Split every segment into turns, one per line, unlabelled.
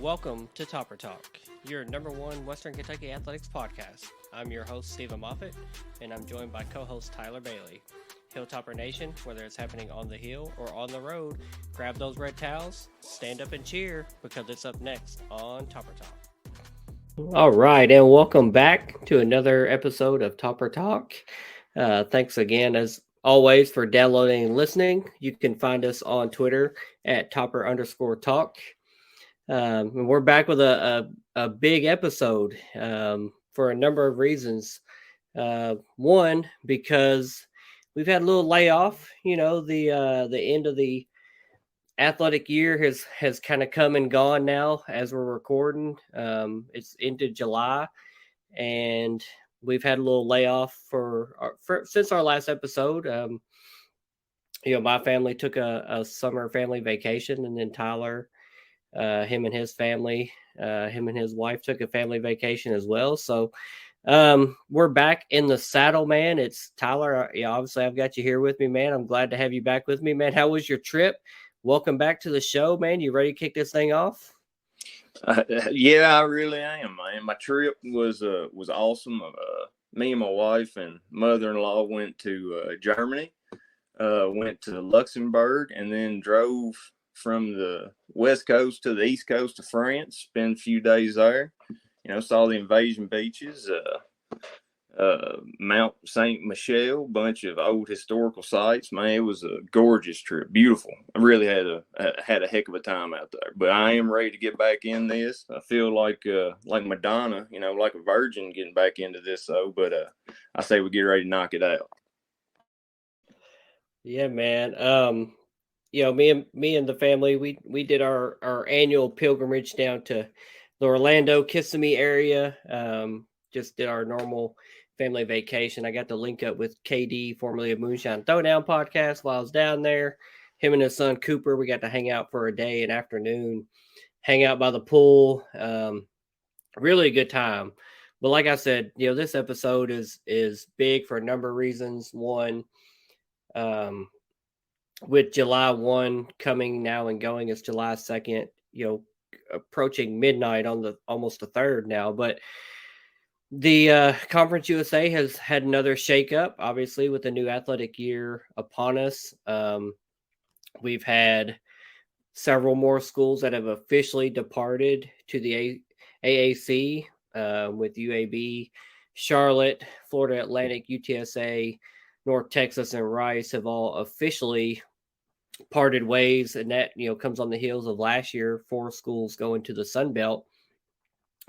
Welcome to Topper Talk, your number one Western Kentucky athletics podcast. I'm your host, Stephen Moffitt, and I'm joined by co-host Tyler Bailey. Hilltopper Nation, whether it's happening on the hill or on the road, grab those red towels, stand up and cheer, because it's up next on Topper Talk. All right, and welcome back to another episode of Topper Talk. Thanks again, as always, for downloading and listening. You can find us on Twitter at Topper_Talk. And we're back with a big episode for a number of reasons. One, because we've had a little layoff. You know, the end of the athletic year has kind of come and gone now as we're recording. It's into July, and we've had a little layoff for since our last episode. My family took a summer family vacation, and then Tyler, him and his family, him and his wife took a family vacation as well. So we're back in the saddle, man. It's Tyler. Obviously, I've got you here with me, man. I'm glad to have you back with me, man. How was your trip? Welcome back to the show, man. You ready to kick this thing off?
Yeah, I really am, man. My trip was awesome. Me and my wife and mother-in-law went to Germany, went to Luxembourg, and then drove from the west coast to the east coast of France. Spent a few days there. Saw the invasion beaches, Mount Saint Michel, bunch of old historical sites. Man, it was a gorgeous trip, beautiful. I really had a heck of a time out there. But I am ready to get back in this. I feel like Madonna, like a virgin getting back into this though. But I say we get ready to knock it out.
Yeah, man. Me and the family, we did our annual pilgrimage down to the Orlando Kissimmee area. Just did our normal family vacation. I got to link up with KD, formerly of Moonshine Throwdown podcast, while I was down there. Him and his son Cooper, we got to hang out for a day and afternoon, hang out by the pool. Really a good time. But like I said, this episode is big for a number of reasons. One, with July 1 coming now and going, it's July 2nd, approaching midnight on the almost the 3rd now. But the Conference USA has had another shakeup, obviously, with the new athletic year upon us. We've had several more schools that have officially departed to the AAC, with UAB, Charlotte, Florida Atlantic, UTSA, North Texas, and Rice have all officially parted ways, and that comes on the heels of last year, 4 schools going to the Sun Belt.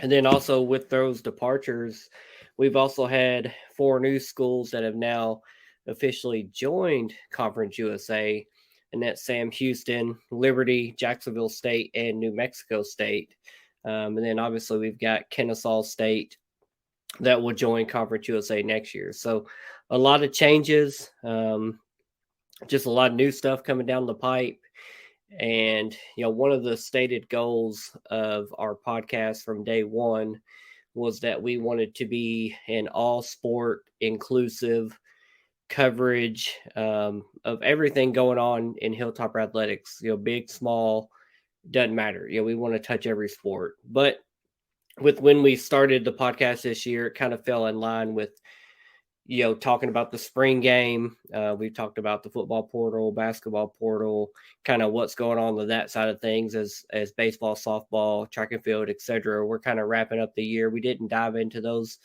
And then also with those departures, we've also had 4 new schools that have now officially joined Conference USA, and that's Sam Houston, Liberty, Jacksonville State, and New Mexico State. And then obviously we've got Kennesaw State that will join Conference USA next year. So a lot of changes, just a lot of new stuff coming down the pipe. And, one of the stated goals of our podcast from day one was that we wanted to be an all sport inclusive coverage of everything going on in Hilltopper athletics, big, small, doesn't matter. We want to touch every sport. But when we started the podcast this year, it kind of fell in line with, talking about the spring game. We've talked about the football portal, basketball portal, kind of what's going on with that side of things as baseball, softball, track and field, etc. We're kind of wrapping up the year. We didn't dive into those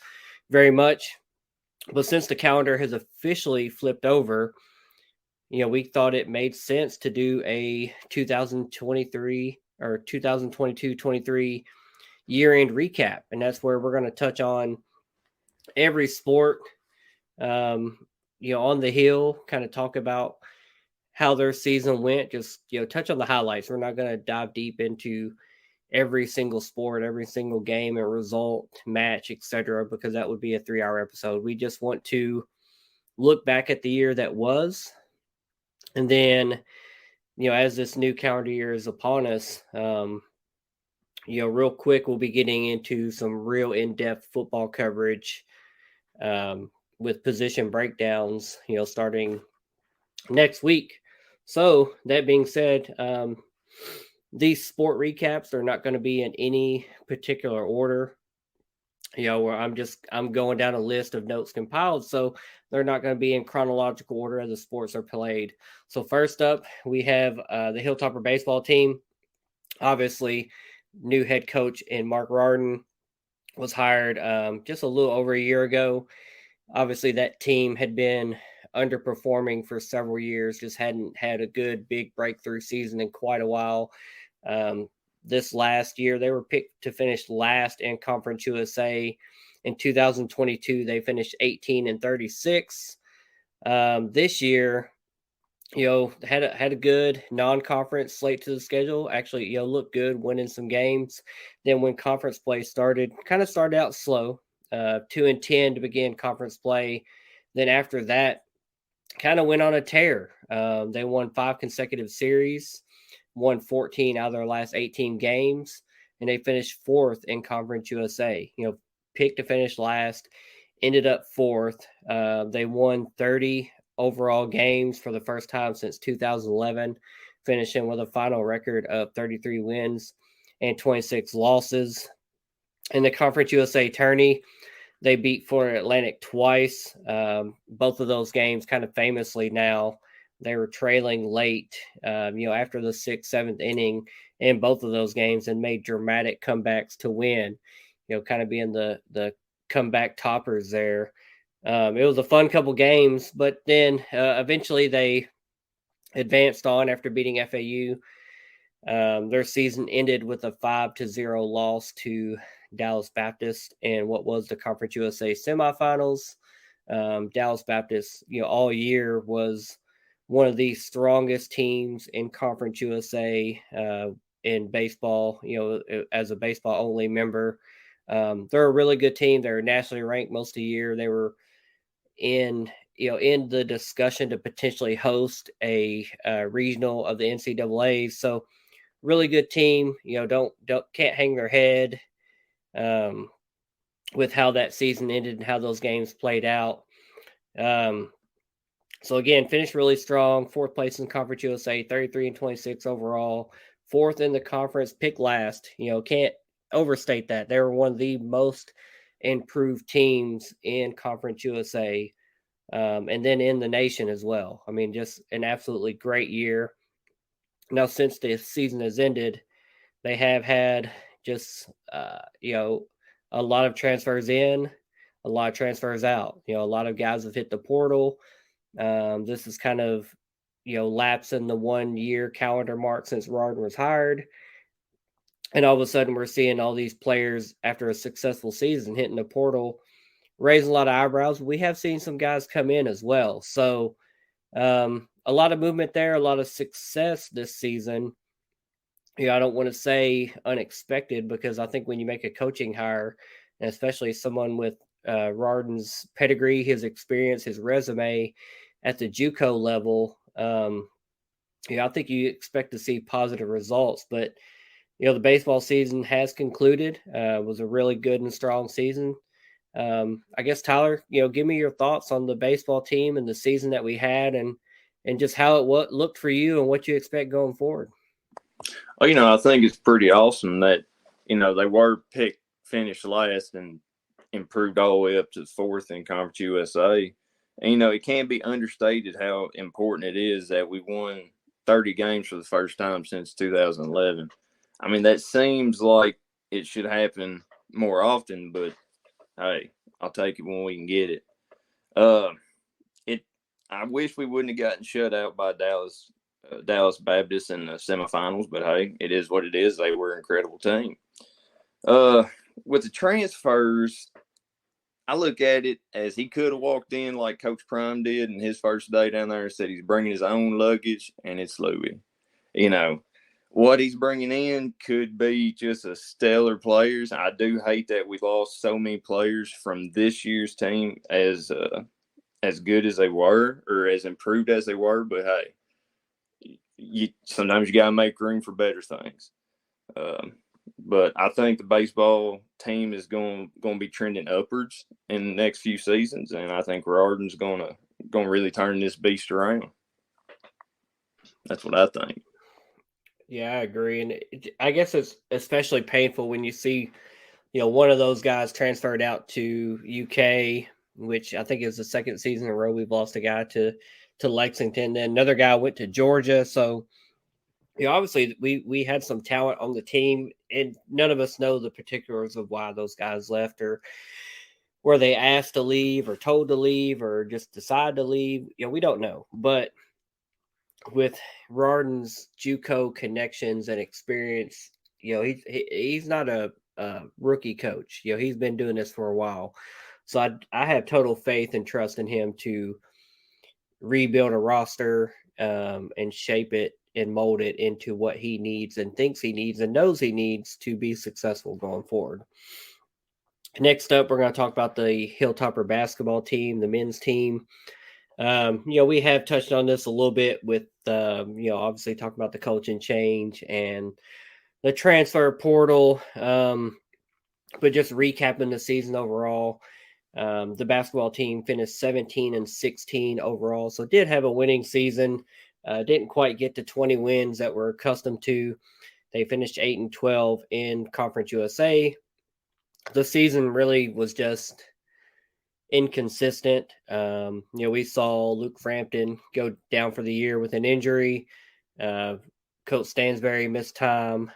very much, but since the calendar has officially flipped over, we thought it made sense to do a 2023 or 2022-23 year-end recap. And that's where we're going to touch on every sport, on the hill, kind of talk about how their season went, just, touch on the highlights. We're not going to dive deep into every single sport, every single game and result, match, etc., because that would be a 3-hour episode. We just want to look back at the year that was. And then, as this new calendar year is upon us, real quick, we'll be getting into some real in-depth football coverage, with position breakdowns, starting next week. So that being said, these sport recaps are not going to be in any particular order. Where I'm going down a list of notes compiled, so they're not going to be in chronological order as the sports are played. So first up, we have the Hilltopper baseball team. Obviously, new head coach in Mark Rarden was hired just a little over a year ago. Obviously, that team had been underperforming for several years, just hadn't had a good big breakthrough season in quite a while. This last year, they were picked to finish last in Conference USA. In 2022, they finished 18-36. This year, had a good non-conference slate to the schedule. Actually, looked good, winning some games. Then when conference play started, kind of started out slow, 2-10 to begin conference play. Then after that, kind of went on a tear. They won 5 consecutive series, won 14 out of their last 18 games, and they finished 4th in Conference USA. Picked to finish last, ended up 4th. They won 30 overall games for the first time since 2011, finishing with a final record of 33 wins and 26 losses. In the Conference USA tourney, they beat Florida Atlantic twice. Both of those games, kind of famously now, they were trailing late, after the 6th, 7th inning in both of those games and made dramatic comebacks to win, kind of being the comeback toppers there. It was a fun couple games, but then eventually they advanced on after beating FAU. Their season ended with a 5-0 loss to Dallas Baptist in what was the Conference USA semifinals. Dallas Baptist, all year was one of the strongest teams in Conference USA in baseball, as a baseball only member. They're a really good team. They're nationally ranked most of the year. They were in the discussion to potentially host a regional of the NCAA. So really good team. Can't hang their head with how that season ended and how those games played out. So again, finished really strong. 4th place in Conference USA, 33-26 overall. 4th in the conference, picked last. Can't overstate that. They were one of the most improved teams in Conference USA, and then in the nation as well. I mean, just an absolutely great year. Now, since the season has ended, they have had just, a lot of transfers in, a lot of transfers out. A lot of guys have hit the portal. This is kind of, lapsing the 1-year calendar mark since Rard was hired. And all of a sudden, we're seeing all these players after a successful season hitting the portal, raising a lot of eyebrows. We have seen some guys come in as well. So, a lot of movement there, a lot of success this season. I don't want to say unexpected, because I think when you make a coaching hire, and especially someone with Rarden's pedigree, his experience, his resume at the JUCO level, I think you expect to see positive results. But the baseball season has concluded. It was a really good and strong season. I guess, Tyler, give me your thoughts on the baseball team and the season that we had, and just how it looked for you and what you expect going forward.
Well, I think it's pretty awesome that, they were finished last and improved all the way up to 4th in Conference USA. And, it can't be understated how important it is that we won 30 games for the first time since 2011. I mean, that seems like it should happen more often, but hey, I'll take it when we can get it. I wish we wouldn't have gotten shut out by Dallas Baptist in the semifinals, but hey, it is what it is. They were an incredible team. With the transfers, I look at it as he could have walked in like Coach Prime did in his first day down there and said he's bringing his own luggage, and it's Louis. What he's bringing in could be just a stellar players. I do hate that we lost so many players from this year's team as good as they were, or as improved as they were. But hey, sometimes you got to make room for better things. But I think the baseball team is going to be trending upwards in the next few seasons, and I think Rarden's going to really turn this beast around. That's what I think.
Yeah, I agree, and I guess it's especially painful when you see, one of those guys transferred out to UK, which I think is the second season in a row we've lost a guy to Lexington. Then another guy went to Georgia. So, obviously we had some talent on the team, and none of us know the particulars of why those guys left, or were they asked to leave or told to leave or just decide to leave. We don't know. But with Rarden's JUCO connections and experience, he's not a rookie coach. He's been doing this for a while, so I have total faith and trust in him to rebuild a roster, and shape it and mold it into what he needs and thinks he needs and knows he needs to be successful going forward. Next up, we're going to talk about the Hilltopper basketball team, the men's team. We have touched on this a little bit with, obviously talking about the coaching change and the transfer portal. But just recapping the season overall, the basketball team finished 17-16 overall, so did have a winning season. Didn't quite get to 20 wins that we're accustomed to. They finished 8-12 in Conference USA. The season really was just inconsistent. We saw Luke Frampton go down for the year with an injury. Coach Stansberry missed time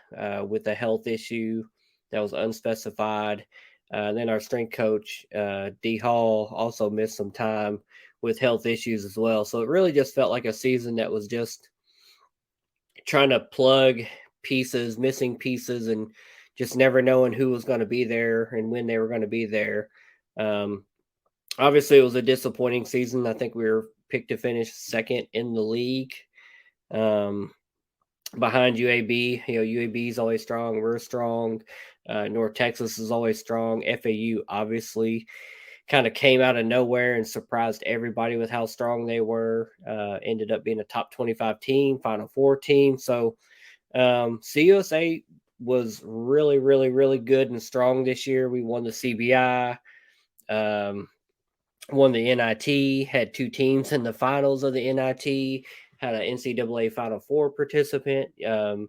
with a health issue that was unspecified. Then our strength coach, D. Hall, also missed some time with health issues as well. So it really just felt like a season that was just trying to plug pieces, missing pieces, and just never knowing who was going to be there and when they were going to be there. Obviously, it was a disappointing season. I think we were picked to finish second in the league, behind UAB. UAB is always strong. We're strong. North Texas is always strong. FAU obviously kind of came out of nowhere and surprised everybody with how strong they were. Ended up being a top 25 team, Final Four team. So CUSA was really, really, really good and strong this year. We won the CBI. Won the NIT, had two teams in the finals of the NIT, had an NCAA Final Four participant. The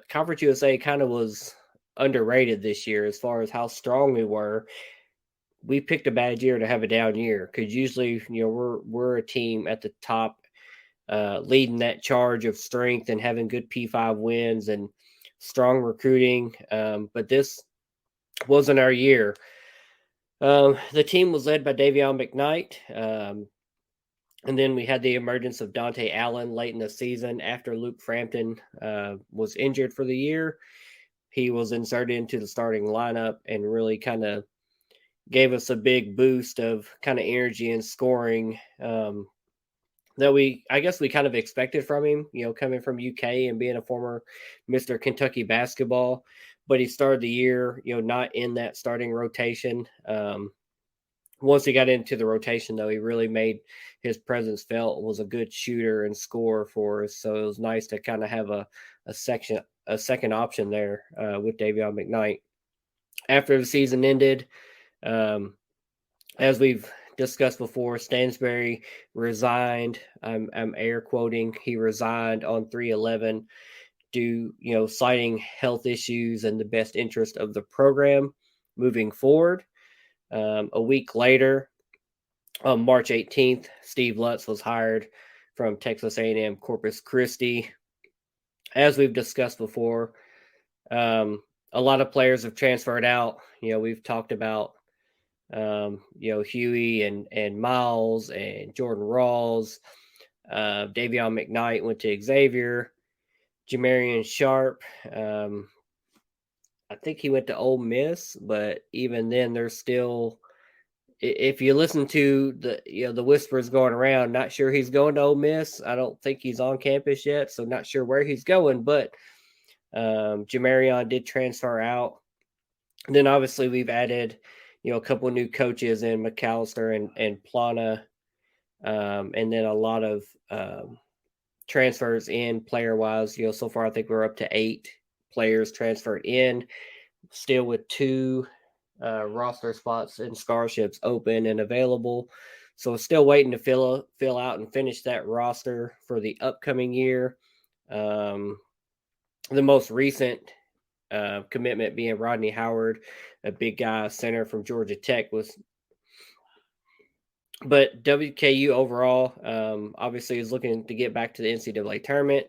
Conference USA kind of was underrated this year as far as how strong we were. We picked a bad year to have a down year, because usually, we're a team at the top, leading that charge of strength and having good P5 wins and strong recruiting. But this wasn't our year. The team was led by Davion McKnight. And then we had the emergence of Dante Allen late in the season after Luke Frampton was injured for the year. He was inserted into the starting lineup and really kind of gave us a big boost of kind of energy and scoring, that I guess we kind of expected from him, coming from UK and being a former Mr. Kentucky basketball. But he started the year, not in that starting rotation. Once he got into the rotation, though, he really made his presence felt, was a good shooter and scorer for us. So it was nice to kind of have a second option there with Davion McKnight. After the season ended, as we've discussed before, Stansberry resigned. I'm air quoting. He resigned on 3/11 due, citing health issues and the best interest of the program moving forward. A week later, on March 18th, Steve Lutz was hired from Texas A&M Corpus Christi. As we've discussed before, a lot of players have transferred out. We've talked about, Huey and Miles and Jordan Rawls. Davion McKnight went to Xavier. Jamarian Sharp, I think he went to Ole Miss, but even then, there's still, if you listen to the whispers going around, not sure he's going to Ole Miss. I don't think he's on campus yet, so not sure where he's going. But Jamarion did transfer out. And then obviously we've added, a couple of new coaches in McAllister and Plana, and then a lot of transfers in player wise. So far I think we're up to 8 players transferred in, still with 2 roster spots and scholarships open and available. So still waiting to fill out and finish that roster for the upcoming year. The most recent commitment being Rodney Howard, a big guy center from Georgia Tech but WKU overall, obviously is looking to get back to the NCAA tournament.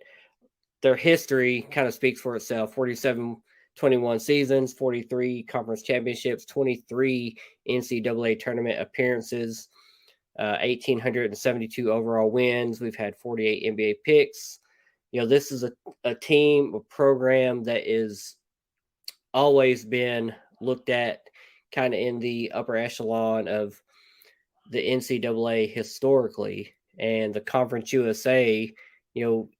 Their history kind of speaks for itself. 47-21 seasons, 43 conference championships, 23 NCAA tournament appearances, 1,872 overall wins. We've had 48 NBA picks. This is a team, a program that is always been looked at kind of in the upper echelon of the NCAA historically, and the Conference USA.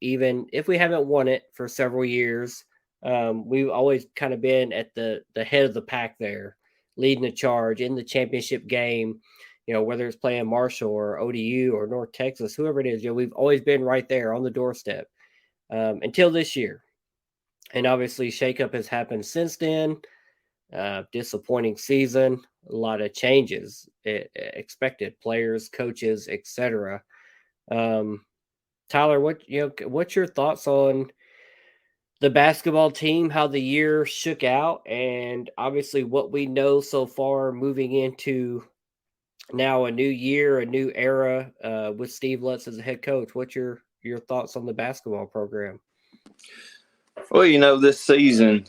Even if we haven't won it for several years, we've always kind of been at the head of the pack there, leading the charge in the championship game. Whether it's playing Marshall or ODU or North Texas, whoever it is, we've always been right there on the doorstep until this year. And obviously, shakeup has happened since then. Disappointing season, a lot of changes expected, players, coaches, etc. Tyler, what's your thoughts on the basketball team, how the year shook out, and obviously what we know so far moving into now a new year, a new era with Steve Lutz as a head coach? What's your thoughts on the basketball program?
Well, this season,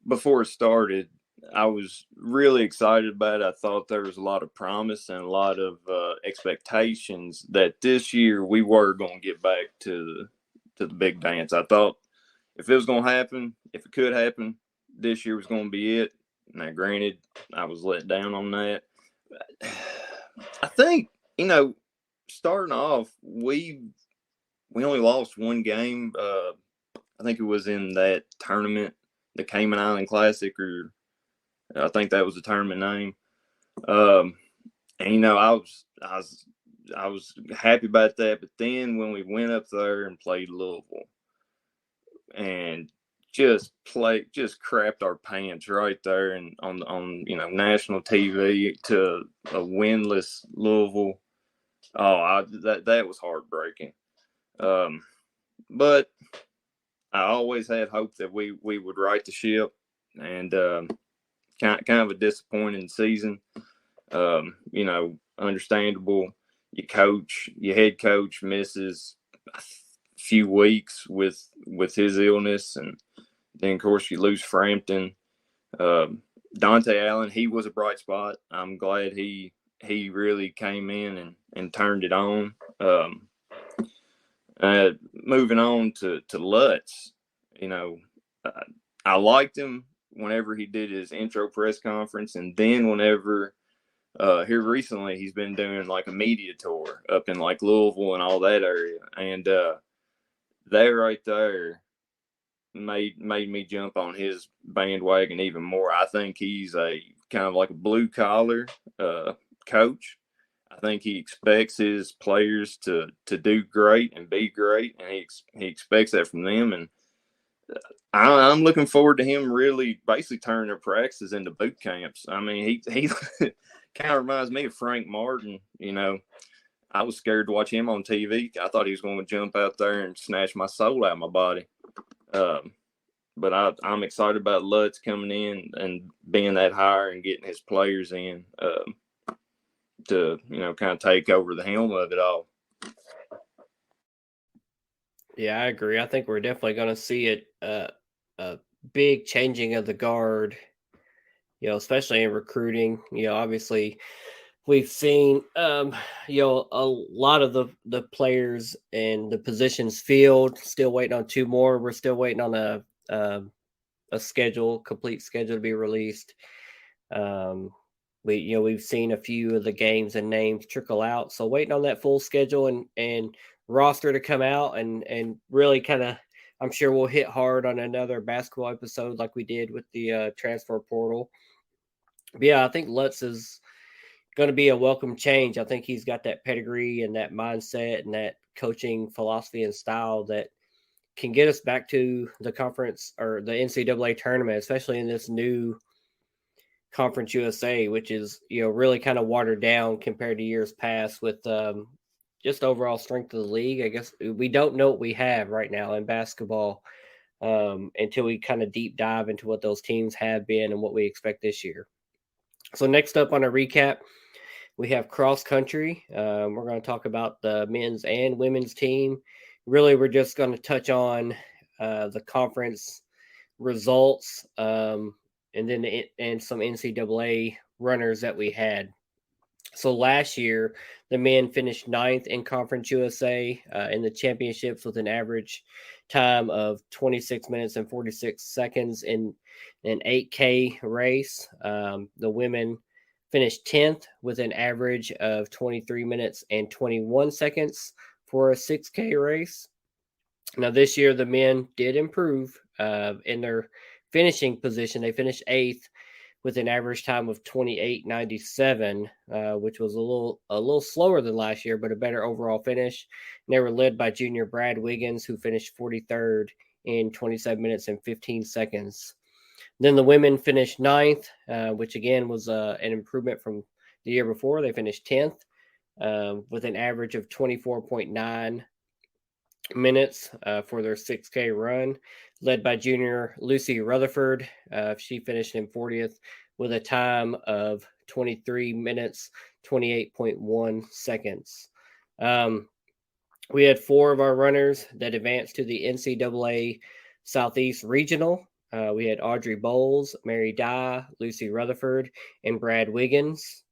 before it started, I was really excited about it. I thought there was a lot of promise and a lot of expectations that this year we were going to get back to the big dance. I thought if it was going to happen, if it could happen, this year was going to be it. Now, granted, I was let down on that. I think, starting off, we only lost one game. I think it was in that tournament, the Cayman Island Classic, or I think that was the tournament name. And I was happy about that. But then when we went up there and played Louisville, and just crapped our pants right there and on national TV to a winless Louisville. That was heartbreaking. But I always had hope that we would right the ship, and kind of a disappointing season. Understandable. Your head coach misses a few weeks with his illness, and then of course you lose Frampton. Dante Allen, he was a bright spot. I'm glad he really came in and turned it on. Moving on to Lutz, I liked him whenever he did his intro press conference, and then whenever here recently he's been doing like a media tour up in like Louisville and all that area, and that right there made me jump on his bandwagon even more. I think he's a kind of like a blue collar coach. I think he expects his players to do great and be great, and he expects that from them. And I'm looking forward to him really basically turning their practices into boot camps. I mean, he kind of reminds me of Frank Martin. I was scared to watch him on TV. I thought he was going to jump out there and snatch my soul out of my body. But I'm excited about Lutz coming in and being that hire and getting his players in to kind of take over the helm of it all.
Yeah, I agree. I think we're definitely going to see a big changing of the guard, especially in recruiting. Obviously we've seen, a lot of the players and the positions filled, still waiting on two more. We're still waiting on a complete schedule to be released. We've seen a few of the games and names trickle out. So waiting on that full schedule and roster to come out and really kind of, I'm sure we'll hit hard on another basketball episode like we did with the transfer portal. But yeah, I think Lutz is going to be a welcome change. I think he's got that pedigree and that mindset and that coaching philosophy and style that can get us back to the conference or the NCAA tournament, especially in this new Conference USA, which is, really kind of watered down compared to years past with, just overall strength of the league. I guess we don't know what we have right now in basketball until we kind of deep dive into what those teams have been and what we expect this year. So next up on a recap, we have cross country. We're going to talk about the men's and women's team. Really, we're just going to touch on the conference results and then and some NCAA runners that we had. So last year, the men finished ninth in Conference USA in the championships with an average time of 26 minutes and 46 seconds in an 8K race. The women finished 10th with an average of 23 minutes and 21 seconds for a 6K race. Now, this year, the men did improve in their finishing position. They finished eighth with an average time of 28:97, which was a little slower than last year, but a better overall finish. And they were led by junior Brad Wiggins, who finished 43rd in 27 minutes and 15 seconds. Then the women finished ninth, which again was an improvement from the year before. They finished 10th with an average of 24.9 minutes for their 6K run, led by junior Lucy Rutherford. She finished in 40th with a time of 23 minutes, 28.1 seconds. We had four of our runners that advanced to the NCAA Southeast Regional. We had Audrey Bowles, Mary Dye, Lucy Rutherford, and Brad Wiggins.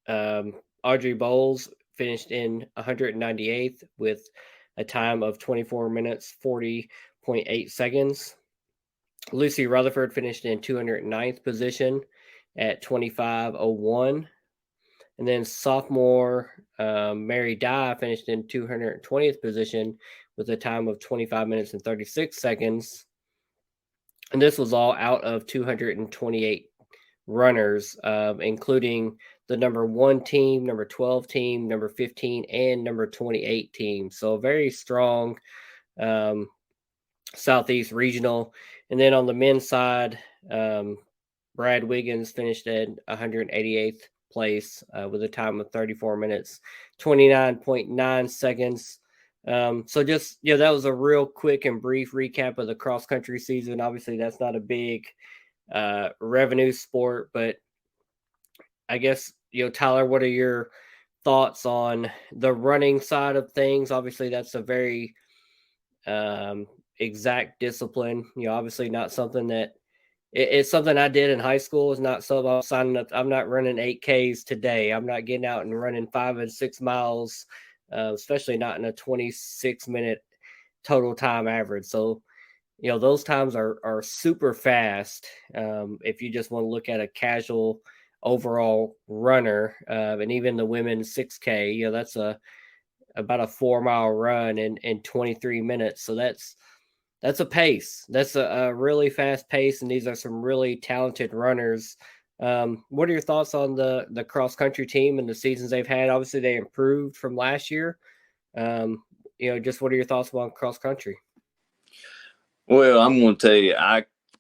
Audrey Bowles finished in 198th with a time of 24 minutes, 40.8 seconds. Lucy Rutherford finished in 209th position at 25:01. And then sophomore Mary Dye finished in 220th position with a time of 25 minutes and 36 seconds. And this was all out of 228 runners, including the number 1 team, number 12 team, number 15, and number 28 team. So very strong Southeast Regional. And then on the men's side, Brad Wiggins finished at 188th place with a time of 34 minutes, 29.9 seconds. So just, that was a real quick and brief recap of the cross country season. Obviously, that's not a big revenue sport, but I guess, Tyler, what are your thoughts on the running side of things? Obviously, that's a very exact discipline. Obviously not something that it's something I did in high school. It's not something I'm signing up. I'm not running 8Ks today. I'm not getting out and running 5 and 6 miles, especially not in a 26-minute total time average. So, those times are super fast. If you just want to look at a casual overall runner, and even the women's 6K, that's about a 4-mile run in 23 minutes. So that's a pace. That's a really fast pace, and these are some really talented runners. What are your thoughts on the cross country team and the seasons they've had? Obviously, they improved from last year. Just what are your thoughts on cross country?
Well, I'm going to tell you,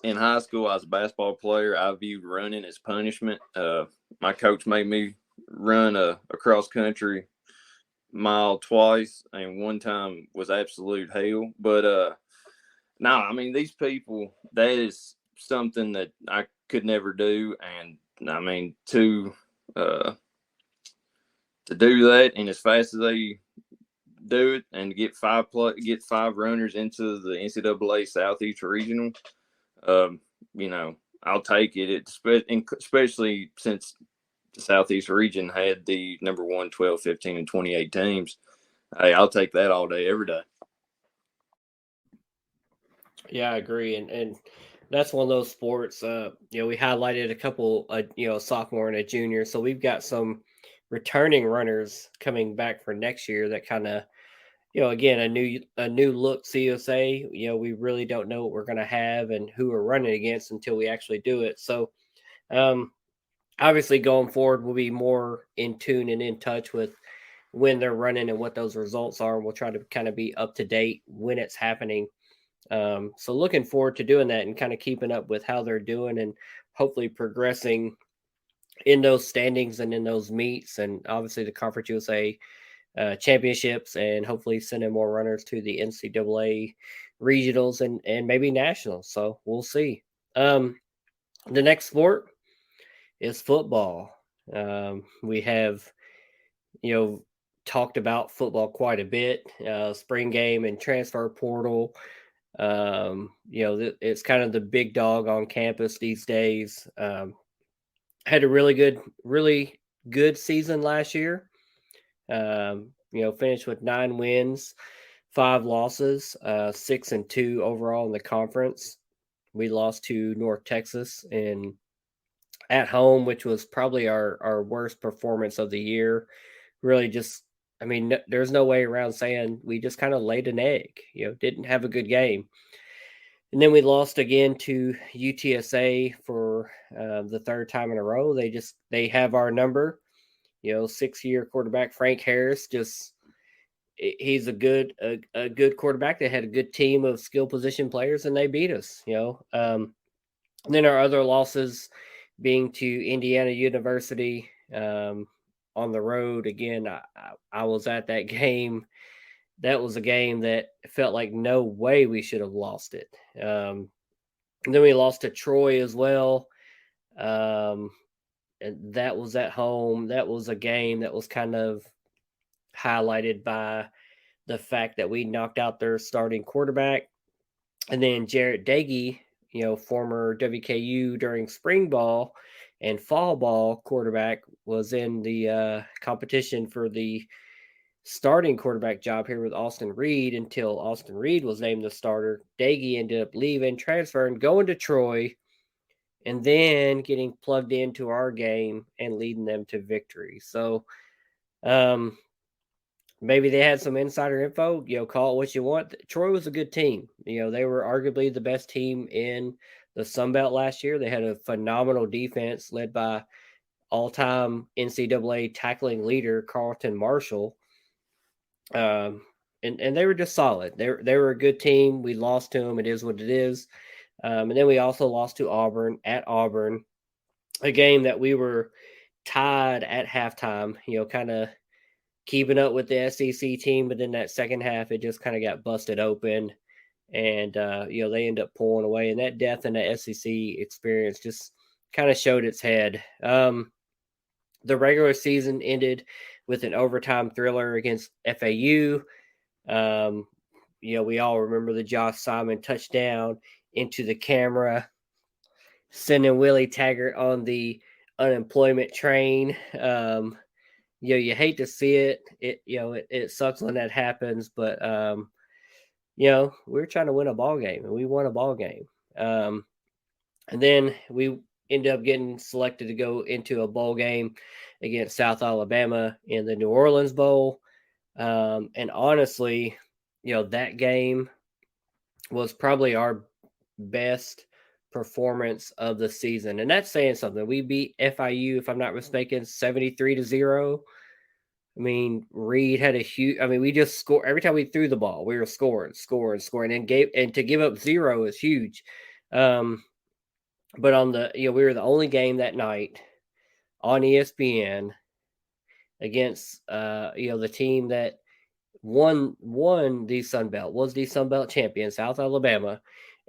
in high school, I was a basketball player. I viewed running as punishment. My coach made me run a cross country mile twice, and one time was absolute hell. But no, I mean, these people, that is something that I could never do. And I mean, to do that and as fast as they do it and get five runners into the NCAA Southeast Regional, I'll take it. Especially since the Southeast region had the number 1, 12, 15, and 28 teams. Hey, I'll take that all day, every day.
Yeah, I agree. And that's one of those sports, we highlighted a couple, a sophomore and a junior. So we've got some returning runners coming back for next year that kind of, again, a new look CSA. We really don't know what we're going to have and who we're running against until we actually do it. So obviously going forward, we'll be more in tune and in touch with when they're running and what those results are. And we'll try to kind of be up to date when it's happening. So looking forward to doing that and kind of keeping up with how they're doing and hopefully progressing in those standings and in those meets. And obviously the Conference USA championships and hopefully sending more runners to the NCAA regionals and maybe nationals. So we'll see. The next sport is football. We have, talked about football quite a bit. Spring game and transfer portal. It's kind of the big dog on campus these days. Had a really good season last year. Finished with 9 wins, 5 losses, 6-2 overall in the conference. We lost to North Texas and at home, which was probably our worst performance of the year. Really just, there's no way around saying we just kind of laid an egg, didn't have a good game. And then we lost again to UTSA for the third time in a row. They have our number. 6-year quarterback Frank Harris, he's a good quarterback. They had a good team of skill position players, and they beat us. And then our other losses being to Indiana University on the road. Again, I was at that game. That was a game that felt like no way we should have lost it. And then we lost to Troy as well. And that was at home. That was a game that was kind of highlighted by the fact that we knocked out their starting quarterback. And then Jarrett Dagey, former WKU during spring ball and fall ball quarterback, was in the competition for the starting quarterback job here with Austin Reed until Austin Reed was named the starter. Dagey ended up leaving, transferring, going to Troy, and then getting plugged into our game and leading them to victory. So maybe they had some insider info, call it what you want. Troy was a good team. They were arguably the best team in the Sun Belt last year. They had a phenomenal defense led by all-time NCAA tackling leader Carlton Marshall. And they were just solid. They were a good team. We lost to them. It is what it is. And then we also lost to Auburn at Auburn, a game that we were tied at halftime, kind of keeping up with the SEC team. But then that second half, it just kind of got busted open. And, they end up pulling away. And that death in the SEC experience just kind of showed its head. The regular season ended with an overtime thriller against FAU. We all remember the Josh Simon touchdown into the camera, sending Willie Taggart on the unemployment train. You hate to see it. It sucks when that happens, but we're trying to win a ball game, and we won a ball game. And then we ended up getting selected to go into a bowl game against South Alabama in the New Orleans Bowl. And honestly, that game was probably our best performance of the season. And that's saying something. We beat FIU, if I'm not mistaken, 73-0. Reed had a huge. We just scored every time we threw the ball. We were scoring, and to give up 0 is huge. But on we were the only game that night on ESPN against the team that won the Sun Belt, was the Sun Belt champion, South Alabama,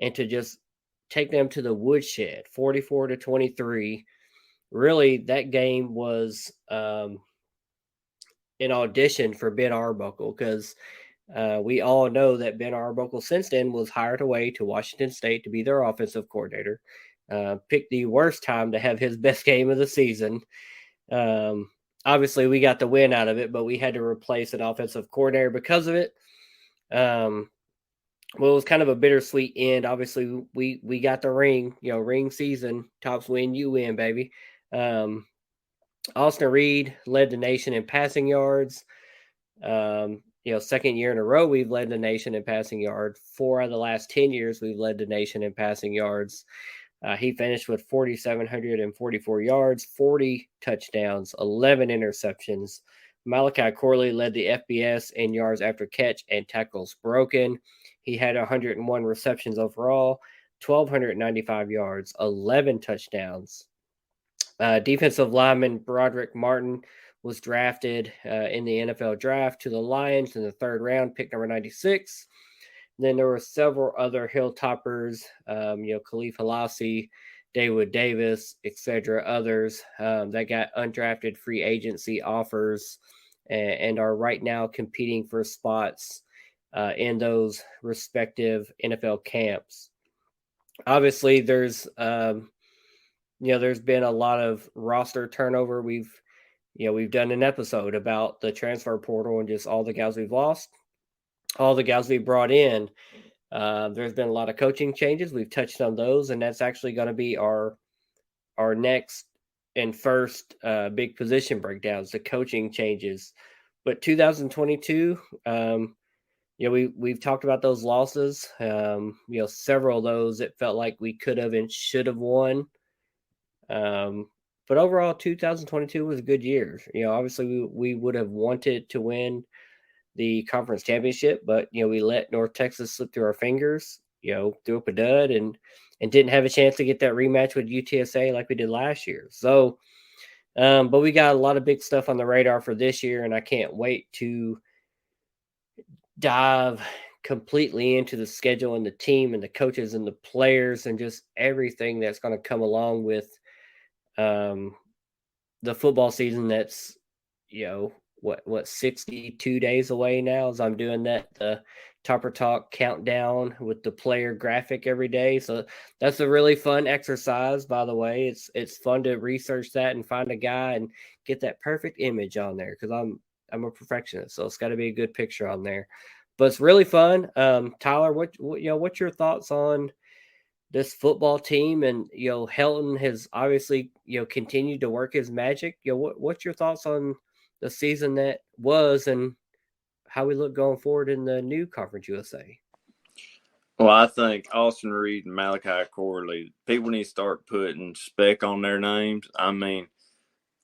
and to just take them to the woodshed, 44-23. Really, that game was an audition for Ben Arbuckle, because we all know that Ben Arbuckle since then was hired away to Washington State to be their offensive coordinator. Picked the worst time to have his best game of the season. Obviously, we got the win out of it, but we had to replace an offensive coordinator because of it. It was kind of a bittersweet end. Obviously, we got the ring, ring season. Tops win, you win, baby. Austin Reed led the nation in passing yards. Second year in a row, we've led the nation in passing yards. 4 out of the last 10 years, we've led the nation in passing yards. He finished with 4,744 yards, 40 touchdowns, 11 interceptions. Malachi Corley led the FBS in yards after catch and tackles broken. He had 101 receptions overall, 1,295 yards, 11 touchdowns. Defensive lineman Broderick Martin was drafted in the NFL draft to the Lions in the third round, pick number 96. Then there were several other Hilltoppers, Khalif Halasi, David Davis, etc., others that got undrafted free agency offers and are right now competing for spots in those respective NFL camps. Obviously, there's been a lot of roster turnover. We've done an episode about the transfer portal and just all the guys we've lost, all the guys we brought in. There's been a lot of coaching changes. We've touched on those, and that's actually going to be our next and first big position breakdowns, the coaching changes. But 2022, we've talked about those losses. Several of those it felt like we could have and should have won. But overall, 2022 was a good year. Obviously we would have wanted to win the conference championship, but we let North Texas slip through our fingers. Threw up a dud and didn't have a chance to get that rematch with UTSA like we did last year. So, but we got a lot of big stuff on the radar for this year, and I can't wait to dive completely into the schedule and the team and the coaches and the players and just everything that's going to come along with the football season that's, 62 days away now as I'm doing the Topper Talk countdown with the player graphic every day. So that's a really fun exercise, by the way. It's fun to research that and find a guy and get that perfect image on there because I'm a perfectionist, so it's got to be a good picture on there. But it's really fun. Tyler, what's your thoughts on this football team? And Helton has obviously continued to work his magic. What's your thoughts on the season that was and how we look going forward in the new Conference USA?
Well, I think Austin Reed and Malachi Corley, people need to start putting spec on their names. I mean,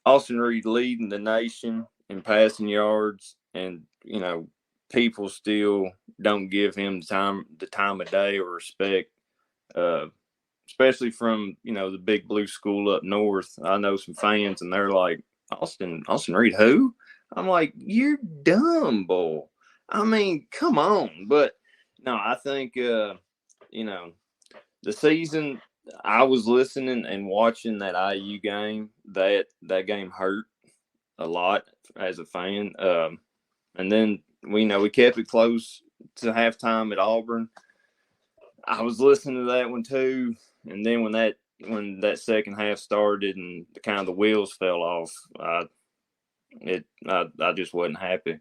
Austin Reed leading the nation in passing yards, and people still don't give him the time of day or respect, especially from the big blue school up north. I know some fans, and they're like, Austin Reed, who? I'm like, you're dumb, boy. I mean, come on. But no, I think the season. I was listening and watching that IU game. That game hurt a lot as a fan. And then we kept it close to halftime at Auburn. I was listening to that one too, and then when that second half started and the wheels fell off, I just wasn't happy.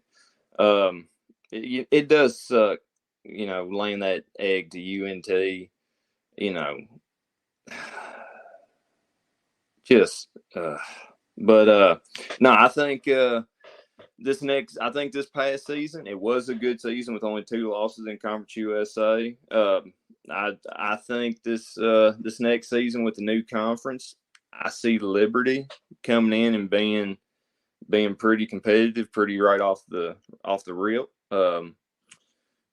It does suck, laying that egg to UNT. But no, I think this past season, it was a good season with only 2 losses in Conference USA. I think this next season with the new conference, I see Liberty coming in and being pretty competitive, pretty right off the rip.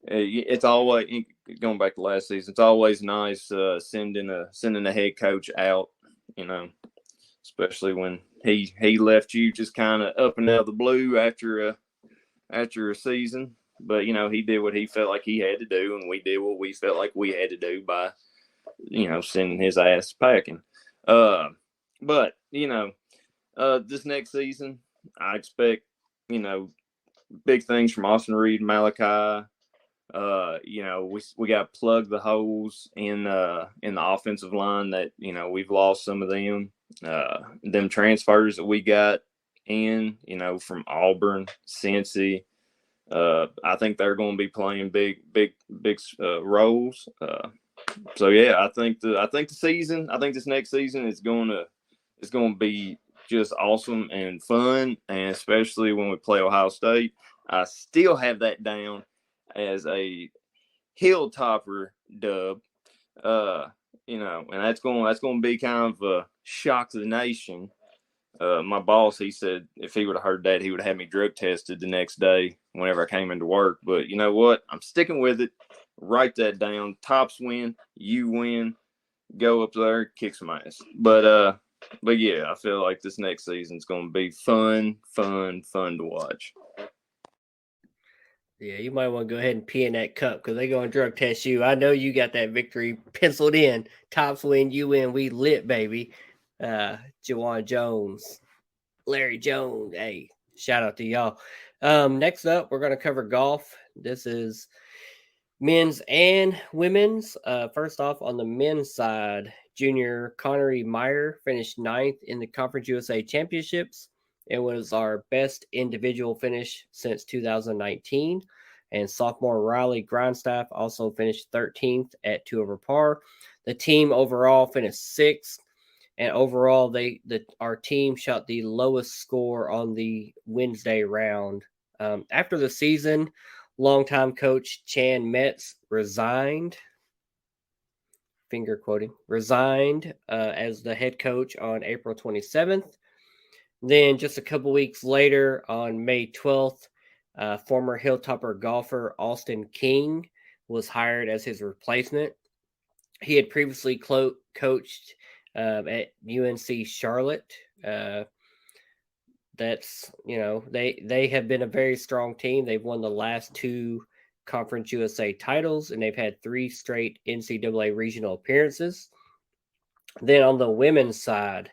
It's always, going back to last season, it's always nice sending a head coach out, especially when he left you just kind of up and out of the blue after a season. But he did what he felt like he had to do, and we did what we felt like we had to do by sending his ass packing. But this next season, I expect big things from Austin Reed, Malachi. We got to plug the holes in the offensive line that we've lost some of them. Them transfers that we got in, from Auburn, Cincy. I think they're going to be playing big roles. So yeah, I think this next season is going to be just awesome and fun, and especially when we play Ohio State. I still have that down as a Hilltopper dub, and that's going to be kind of a shock to the nation. My boss, he said if he would have heard that, he would have had me drug tested the next day whenever I came into work. But you know what? I'm sticking with it. Write that down. Tops win. You win. Go up there, kick some ass. But But yeah, I feel like this next season's going to be fun to watch.
Yeah, you might want to go ahead and pee in that cup because they're going to drug test you. I know you got that victory penciled in. Tops win, you win, we lit, baby. Jawan Jones, Larry Jones. Hey, shout out to y'all. Next up, we're going to cover golf. This is men's and women's. First off, on the men's side, junior Connery Meyer finished ninth in the Conference USA Championships. It was our best individual finish since 2019. And sophomore Riley Grindstaff also finished 13th at 2 over par. The team overall finished sixth, and overall, our team shot the lowest score on the Wednesday round. After the season, longtime coach Chan Metz resigned. Finger quoting, resigned as the head coach on April 27th. Then, just a couple weeks later, on May 12th, former Hilltopper golfer Austin King was hired as his replacement. He had previously coached at UNC Charlotte. That's they have been a very strong team. They've won the last two Conference USA titles, and they've had 3 straight NCAA regional appearances. Then on the women's side,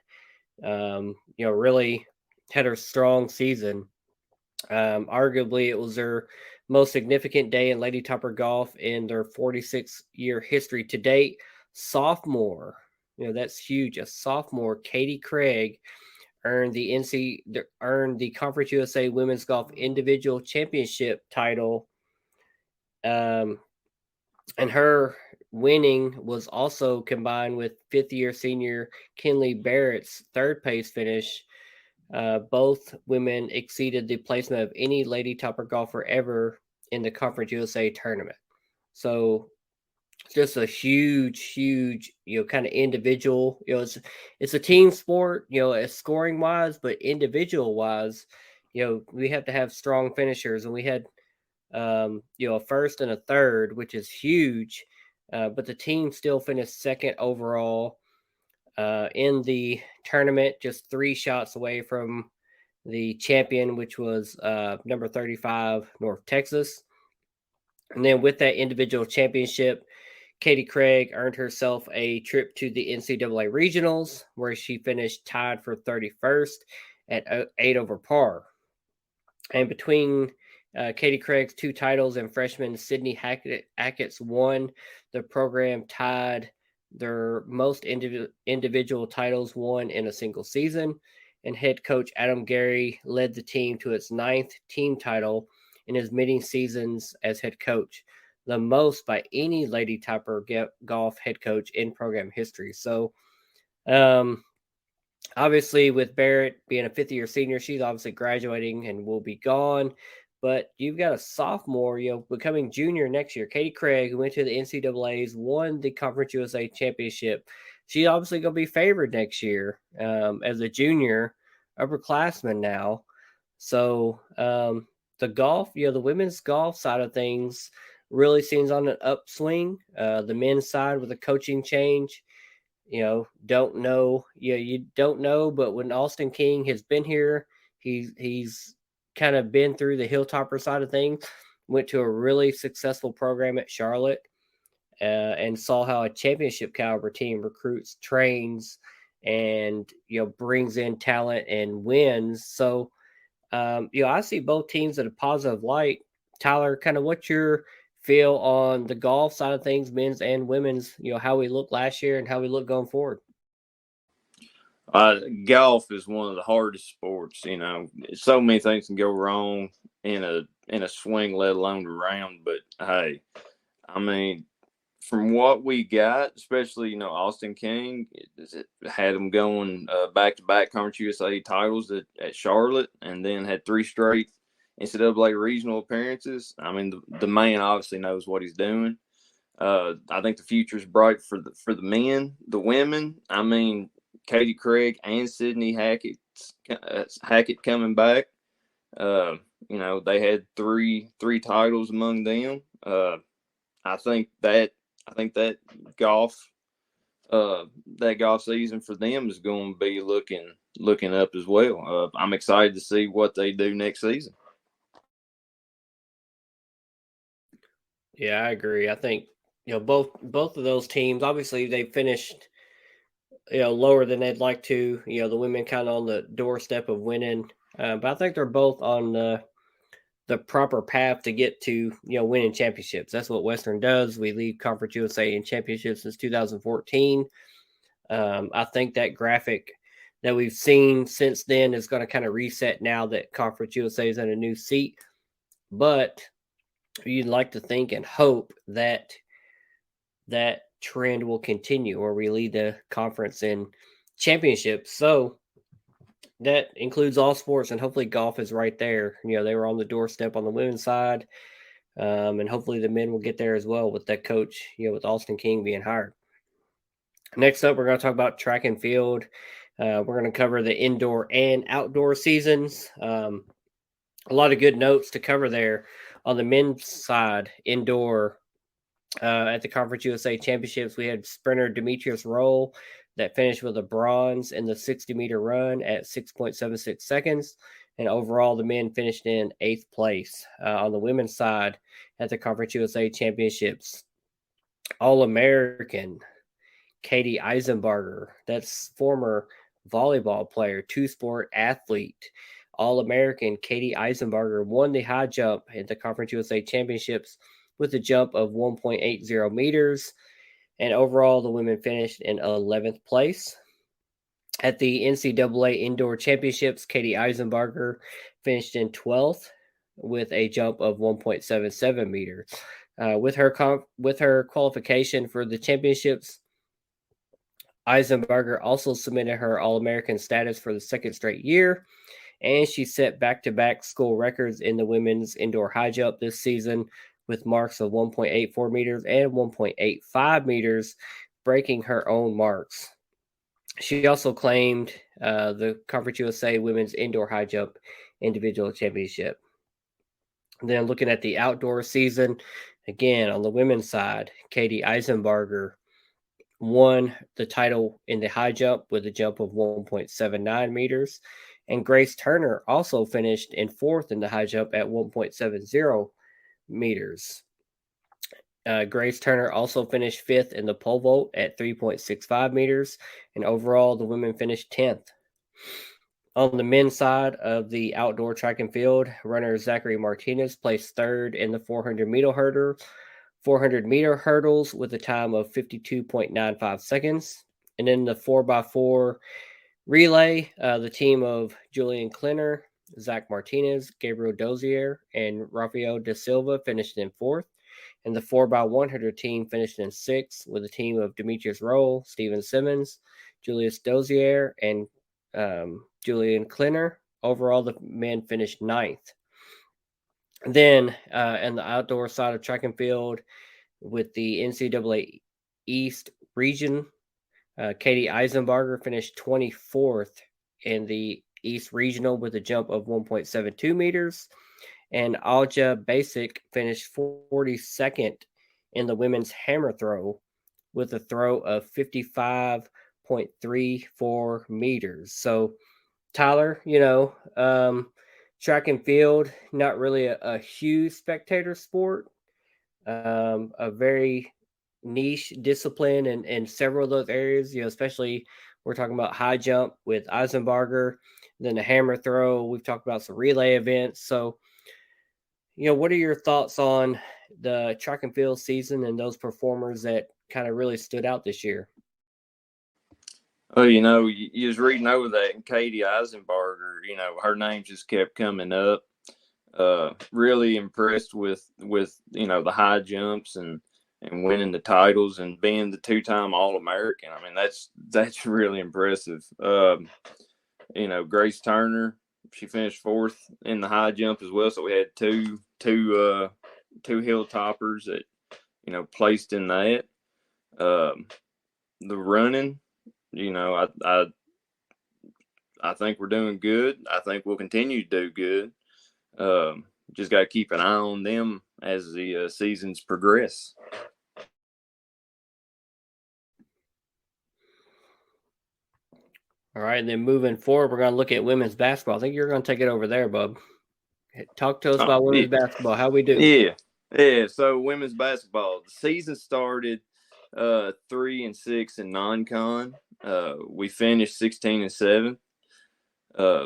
really had a strong season. Arguably, it was their most significant day in Lady Topper golf in their 46-year history to date. Sophomore, that's huge. A sophomore, Katie Craig, earned the Conference USA Women's Golf Individual Championship title. And her winning was also combined with fifth-year senior Kinley Barrett's third place finish. Both women exceeded the placement of any Lady Topper golfer ever in the Conference USA tournament. So just a huge, kind of individual. It's a team sport, as scoring wise, but individual wise, we have to have strong finishers, and we had, a first and a third, which is huge. But the team still finished second overall in the tournament, just 3 shots away from the champion, which was number 35, North Texas. And then with that individual championship, Katie Craig earned herself a trip to the NCAA regionals, where she finished tied for 31st at 8 over par. And between Katie Craig's 2 titles and freshman Sydney Hackett's 1, the program tied their most individual titles won in a single season. And head coach Adam Gary led the team to its 9th team title in his many seasons as head coach, the most by any Lady Topper golf head coach in program history. So, obviously, with Barrett being a 5th-year senior, she's obviously graduating and will be gone. But you've got a sophomore, becoming junior next year. Katie Craig, who went to the NCAAs, won the Conference USA Championship. She's obviously going to be favored next year as a junior, upperclassman now. So the golf, the women's golf side of things really seems on an upswing. The men's side with a coaching change, don't know. You don't know, but when Austin King has been here, he's kind of been through the Hilltopper side of things, went to a really successful program at Charlotte, and saw how a championship caliber team recruits, trains, and brings in talent and wins. So I see both teams in a positive light. Tyler, kind of what's your feel on the golf side of things, men's and women's, how we looked last year and how we look going forward?
Golf is one of the hardest sports. So many things can go wrong in a swing, let alone a round. But hey, I mean, from what we got, especially Austin King, it had them going back-to-back Conference USA titles at Charlotte, and then had 3 straight NCAA regional appearances. I mean, the man obviously knows what he's doing. I think the future is bright for the men. The women, I mean, Katie Craig and Sydney Hackett coming back. They had three titles among them. I think that golf that golf season for them is going to be looking up as well. I'm excited to see what they do next season.
Yeah, I agree. I think both of those teams, obviously they finished lower than they'd like to. The women kind of on the doorstep of winning, but I think they're both on the proper path to get to winning championships. That's what Western does. We lead Conference USA in championships since 2014. I think that graphic that we've seen since then is going to kind of reset now that Conference USA is in a new seat. But you'd like to think and hope that that trend will continue, or we lead the conference in championships. So that includes all sports, and hopefully golf is right there. They were on the doorstep on the women's side, and hopefully the men will get there as well with that coach, with Austin King being hired. Next up, we're going to talk about track and field. We're going to cover the indoor and outdoor seasons. A lot of good notes to cover there. On the men's side, indoor, at the Conference USA Championships, we had sprinter Demetrius Roll that finished with a bronze in the 60-meter run at 6.76 seconds. And overall, the men finished in 8th place. On the women's side, at the Conference USA Championships, All-American Katie Eisenbarger, that's former volleyball player, two-sport athlete. All-American Katie Eisenbarger won the high jump at the Conference USA Championships with a jump of 1.80 meters. And overall, the women finished in 11th place. At the NCAA Indoor Championships, Katie Eisenbarger finished in 12th with a jump of 1.77 meters. With her qualification for the championships, Eisenbarger also submitted her All-American status for the second straight year, and she set back-to-back school records in the women's indoor high jump this season with marks of 1.84 meters and 1.85 meters, breaking her own marks. She also claimed the Conference USA Women's Indoor High Jump Individual Championship. Then looking at the outdoor season, again, on the women's side, Katie Eisenbarger won the title in the high jump with a jump of 1.79 meters. And Grace Turner also finished in 4th in the high jump at 1.70 meters. Grace Turner also finished 5th in the pole vault at 3.65 meters. And overall, the women finished 10th. On the men's side of the outdoor track and field, runner Zachary Martinez placed 3rd in the 400-meter hurdles with a time of 52.95 seconds. And in the 4x4 relay, the team of Julian Klenner, Zach Martinez, Gabriel Dozier, and Rafael De Silva finished in 4th. And the 4x100 team finished in 6th with a team of Demetrius Roll, Steven Simmons, Julius Dozier, and Julian Klenner. Overall, the men finished 9th. Then, in the outdoor side of track and field, with the NCAA East region, Katie Eisenbarger finished 24th in the East Regional with a jump of 1.72 meters. And Alja Basic finished 42nd in the women's hammer throw with a throw of 55.34 meters. So, Tyler, track and field, not really a huge spectator sport, a very niche discipline in several of those areas, especially we're talking about high jump with Eisenbarger, then the hammer throw. We've talked about some relay events. So, what are your thoughts on the track and field season and those performers that kind of really stood out this year?
Oh, you was reading over that, and Katie Eisenbarger, her name just kept coming up. Really impressed with the high jumps and winning the titles and being the 2-time All-American. I mean, that's really impressive. Grace Turner, she finished 4th in the high jump as well. So we had two hill toppers that placed in that. The running, I think we're doing good. I think we'll continue to do good. Just got to keep an eye on them as the seasons progress.
All right, and then moving forward, we're going to look at women's basketball. I think you're going to take it over there, bub. Talk to us
Oh,
about
yeah.
women's basketball. How we do?
Yeah. Yeah. So women's basketball, the season started 3-6 in non-con. We finished 16-7.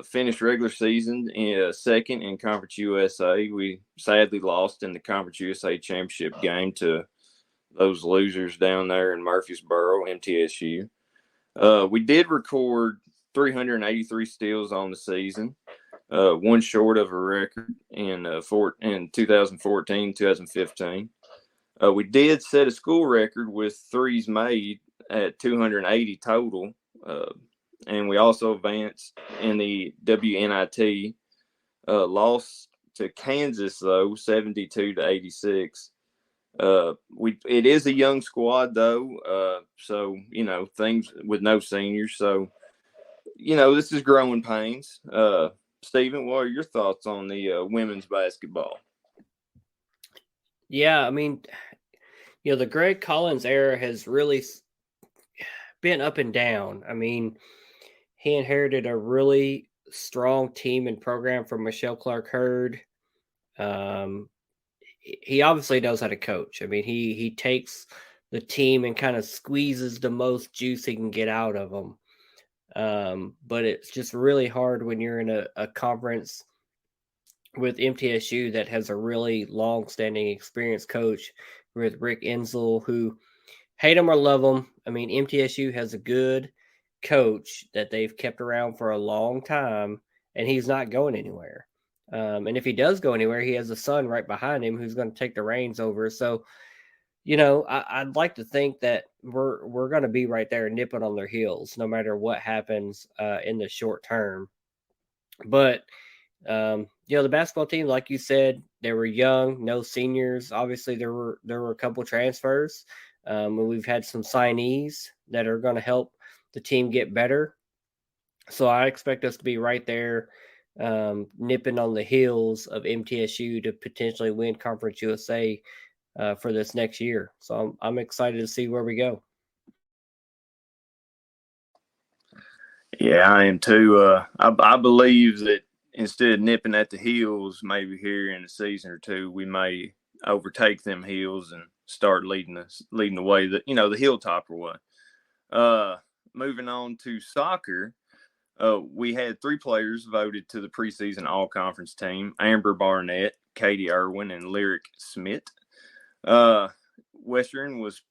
Finished regular season in second in Conference USA. We sadly lost in the Conference USA championship game to those losers down there in Murfreesboro, MTSU. We did record 383 steals on the season, one short of a record in 2014, 2015. We did set a school record with threes made at 280 total, and we also advanced in the WNIT. Lost to Kansas though, 72-86. It is a young squad though, so things with no seniors. So this is growing pains. Stephen, what are your thoughts on the women's basketball?
Yeah, I mean, the Greg Collins era has really been up and down. I mean, he inherited a really strong team and program from Michelle Clark Hurd. He obviously knows how to coach. I mean, he takes the team and kind of squeezes the most juice he can get out of them. But it's just really hard when you're in a conference with MTSU that has a really long-standing experienced coach with Rick Insel, who, hate him or love him, I mean, MTSU has a good coach that they've kept around for a long time, and he's not going anywhere. And if he does go anywhere, he has a son right behind him who's going to take the reins over. So, I'd like to think that we're going to be right there nipping on their heels, no matter what happens in the short term. But the basketball team, like you said, they were young, no seniors. Obviously, there were a couple transfers. And we've had some signees that are going to help the team get better. So I expect us to be right there, nipping on the heels of MTSU to potentially win Conference USA for this next year. So I'm excited to see where we go.
Yeah, I am too. I believe that instead of nipping at the heels, maybe here in a season or two, we may overtake them heels and start leading the way that the hilltopper way. Moving on to soccer, we had 3 players voted to the preseason all-conference team: Amber Barnett, Katie Irwin, and Lyric Smith. Western was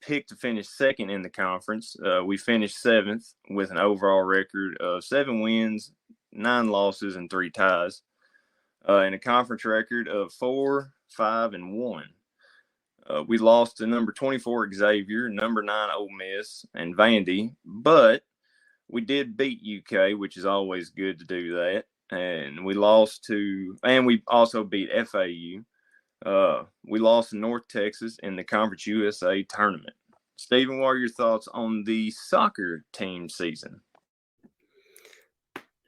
picked to finish second in the conference. We finished 7th with an overall record of 7 wins, 9 losses, and 3 ties, and a conference record of 4, 5, and 1. We lost to number 24 Xavier, number 9 Ole Miss, and Vandy, but we did beat UK, which is always good to do that. And we also beat FAU. We lost to North Texas in the Conference USA tournament. Stephen, what are your thoughts on the soccer team season?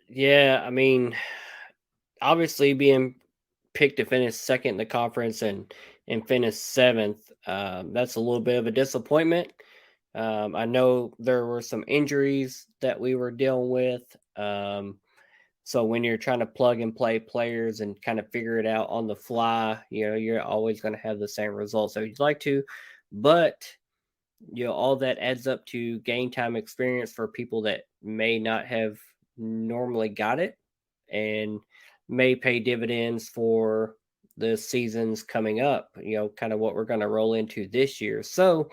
Yeah, I mean, obviously being picked to finish second in the conference and finish 7th, that's a little bit of a disappointment. I know there were some injuries that we were dealing with. So when you're trying to plug and play players and kind of figure it out on the fly, you're always going to have the same results that you'd like to. But, all that adds up to game time experience for people that may not have normally got it and may pay dividends for the seasons coming up, kind of what we're going to roll into this year. So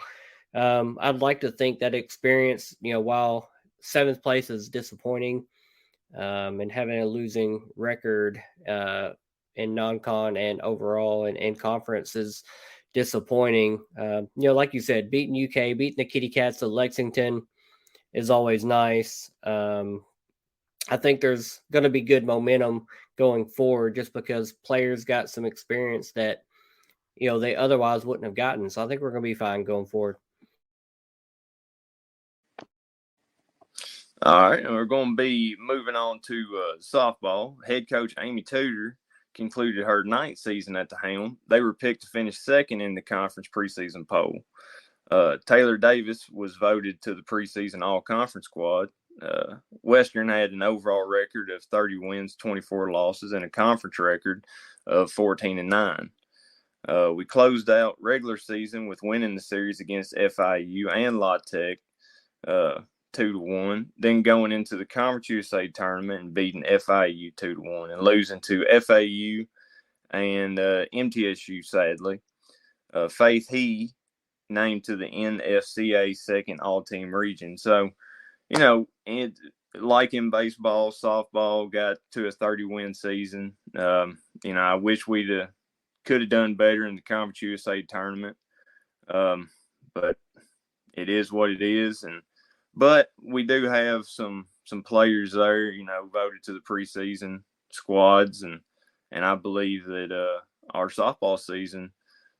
I'd like to think that experience, while 7th place is disappointing, and having a losing record in non-con and overall and in conference is disappointing. Like you said, beating UK, beating the Kitty Cats of Lexington is always nice. I think there's going to be good momentum going forward just because players got some experience that, they otherwise wouldn't have gotten. So I think we're going to be fine going forward.
All right, and we're going to be moving on to softball. Head coach Amy Tudor concluded her 9th season at the helm. They were picked to finish second in the conference preseason poll. Taylor Davis was voted to the preseason all-conference squad. Western had an overall record of 30 wins, 24 losses, and a conference record of 14-9. We closed out regular season with winning the series against FIU and La Tech 2-1, then going into the Conference USA tournament and beating FIU 2-1 and losing to FAU and MTSU, sadly. Faith He named to the NFCA second all-team region. So, like in baseball, softball got to a 30-win season. I wish we could have done better in the Conference USA tournament, but it is what it is. But we do have some players there, voted to the preseason squads, and I believe that our softball season,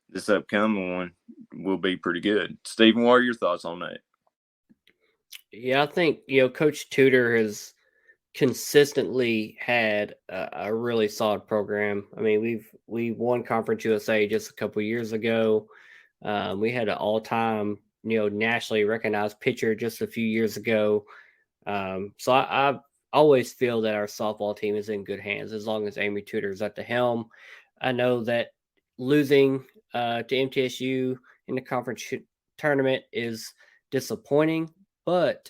this upcoming one, will be pretty good. Stephen, what are your thoughts on that?
Yeah, I think, Coach Tudor has consistently had a really solid program. I mean, we won Conference USA just a couple years ago. We had an all-time, nationally recognized pitcher just a few years ago. So I always feel that our softball team is in good hands as long as Amy Tudor is at the helm. I know that losing to MTSU in the conference tournament is disappointing, but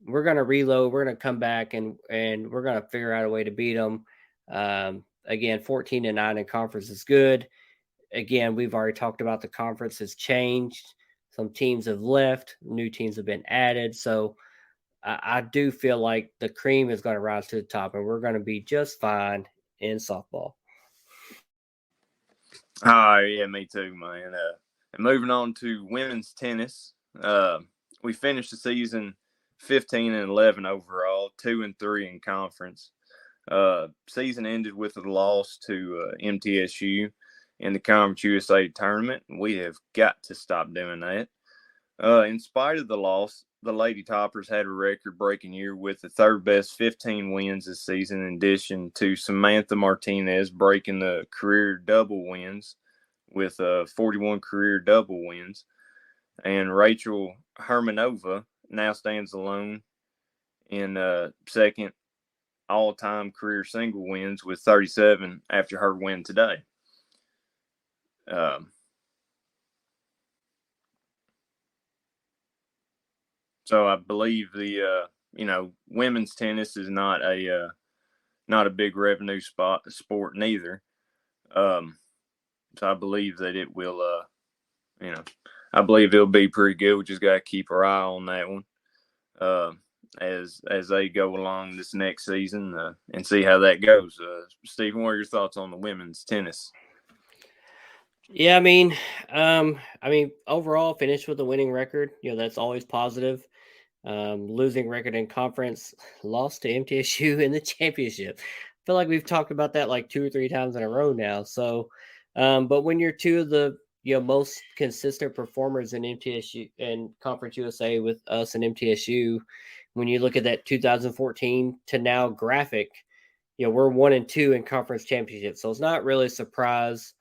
we're going to reload. We're going to come back and we're going to figure out a way to beat them. Again, 14-9 in conference is good. Again, we've already talked about the conference has changed. Some teams have left. New teams have been added. So I do feel like the cream is going to rise to the top, and we're going to be just fine in softball.
Oh, yeah, me too, man. And moving on to women's tennis, we finished the season 15-11 overall, 2-3 in conference. Season ended with a loss to MTSU in the Conference USA tournament. We have got to stop doing that. In spite of the loss, the Lady Toppers had a record-breaking year with the third-best 15 wins this season, in addition to Samantha Martinez breaking the career double wins with 41 career double wins. And Rachel Hermanova now stands alone in second all-time career single wins with 37 after her win today. So I believe the women's tennis is not a big revenue sport neither. So I believe that it will I believe it'll be pretty good. We just got to keep our eye on that one as they go along this next season and see how that goes. Stephen, what are your thoughts on the women's tennis?
Yeah, I mean, overall, finished with a winning record. That's always positive. Losing record in conference, lost to MTSU in the championship. I feel like we've talked about that like 2 or 3 times in a row now. So, but when you're two of the most consistent performers in MTSU and Conference USA with us and MTSU, when you look at that 2014 to now graphic, we're 1-2 in conference championships. So it's not really a surprise.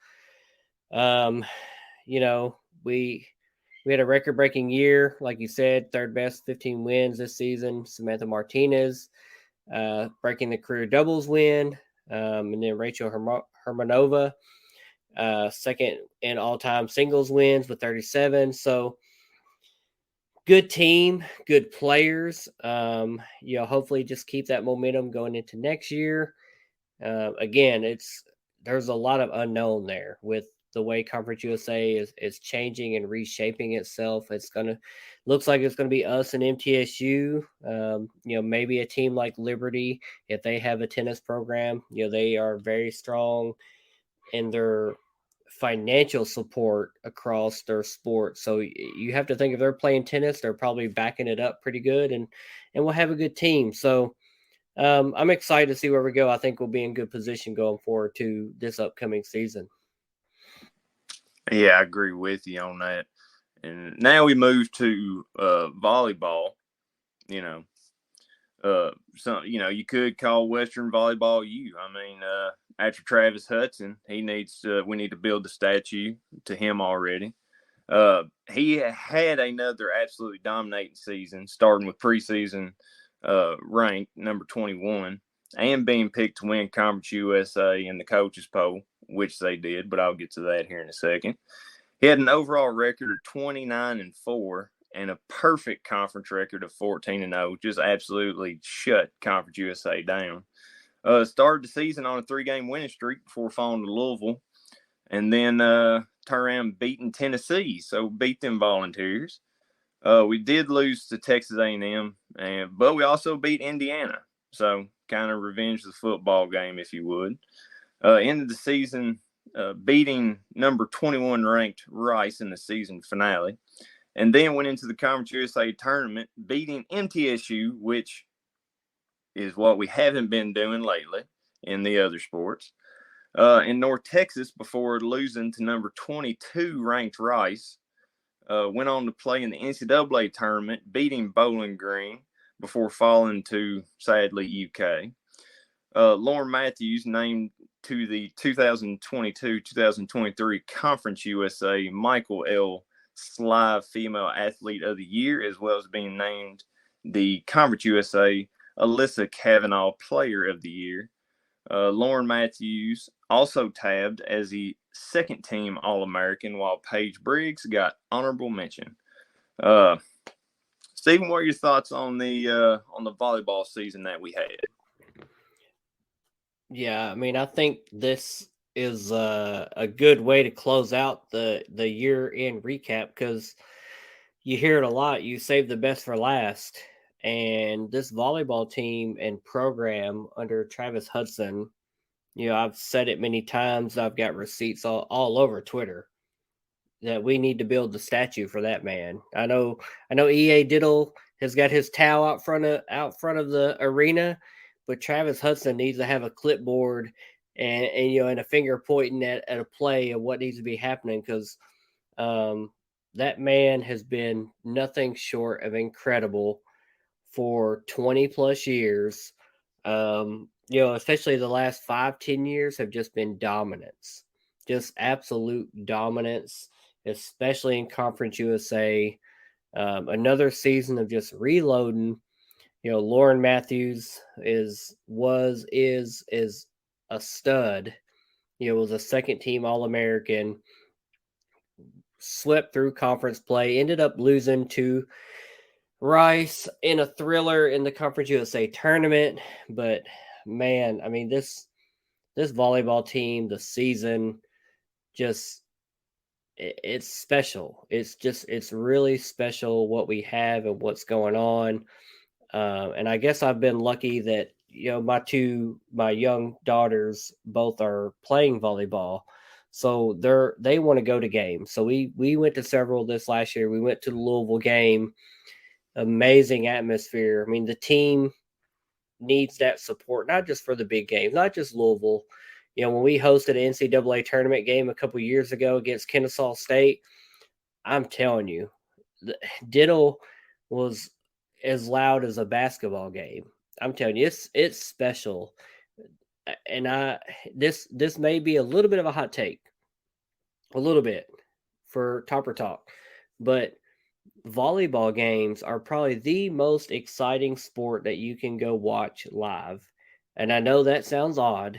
We had a record-breaking year, like you said, third best 15 wins this season. Samantha Martinez breaking the career doubles win, and then Rachel Hermanova second in all-time singles wins with 37. So good team, good players. Hopefully just keep that momentum going into next year. Again, there's a lot of unknown there with the way Conference USA is changing and reshaping itself. Looks like it's going to be us and MTSU. Maybe a team like Liberty, if they have a tennis program, they are very strong in their financial support across their sport. So you have to think if they're playing tennis, they're probably backing it up pretty good, and we'll have a good team. So I'm excited to see where we go. I think we'll be in good position going forward to this upcoming season.
Yeah, I agree with you on that. And now we move to volleyball. You could call Western Volleyball U. I mean, after Travis Hudson, we need to build a statue to him already. He had another absolutely dominating season, starting with preseason ranked number 21, and being picked to win Conference USA in the coaches poll, which they did, but I'll get to that here in a second. He had an overall record of 29-4 and a perfect conference record of 14-0, just absolutely shut Conference USA down. Started the season on a 3-game winning streak before falling to Louisville, and then turned around beating Tennessee, so beat them Volunteers. We did lose to Texas A&M, but we also beat Indiana, so kind of revenge the football game, if you would. Ended the season beating number 21 ranked Rice in the season finale, and then went into the Conference USA tournament, beating MTSU, which is what we haven't been doing lately in the other sports, in North Texas before losing to number 22 ranked Rice. Went on to play in the NCAA tournament, beating Bowling Green before falling to, sadly, UK. Lauren Matthews named to the 2022-2023 Conference USA Michael L. Slive Female Athlete of the Year, as well as being named the Conference USA Alyssa Kavanaugh Player of the Year. Lauren Matthews also tabbed as the second team All-American, while Paige Briggs got honorable mention. Stephen, what are your thoughts on the volleyball season that we had?
Yeah, I mean, I think this is a good way to close out the year-end recap, because you hear it a lot. You save the best for last, and this volleyball team and program under Travis Hudson, I've said it many times. I've got receipts all over Twitter that we need to build the statue for that man. I know EA Diddle has got his towel out front of the arena, but Travis Hudson needs to have a clipboard and and a finger pointing at a play of what needs to be happening, because that man has been nothing short of incredible for 20 plus years. Especially the last 5-10 years have just been dominance, just absolute dominance, especially in Conference USA. Another season of just reloading. Lauren Matthews is a stud. Was a second team All-American, swept through conference play, ended up losing to Rice in a thriller in the Conference USA tournament. But man, I mean, this volleyball team, the season, just it's special. It's really special what we have and what's going on. And I guess I've been lucky that my young daughters both are playing volleyball, so they want to go to games. So we went to several this last year. We went to the Louisville game. Amazing atmosphere. I mean, the team needs that support, not just for the big games, not just Louisville. When we hosted an NCAA tournament game a couple years ago against Kennesaw State, I'm telling you, Diddle was as loud as a basketball game. I'm telling you, it's special. And this may be a little bit of a hot take, a little bit for Topper Talk, but volleyball games are probably the most exciting sport that you can go watch live. And I know that sounds odd,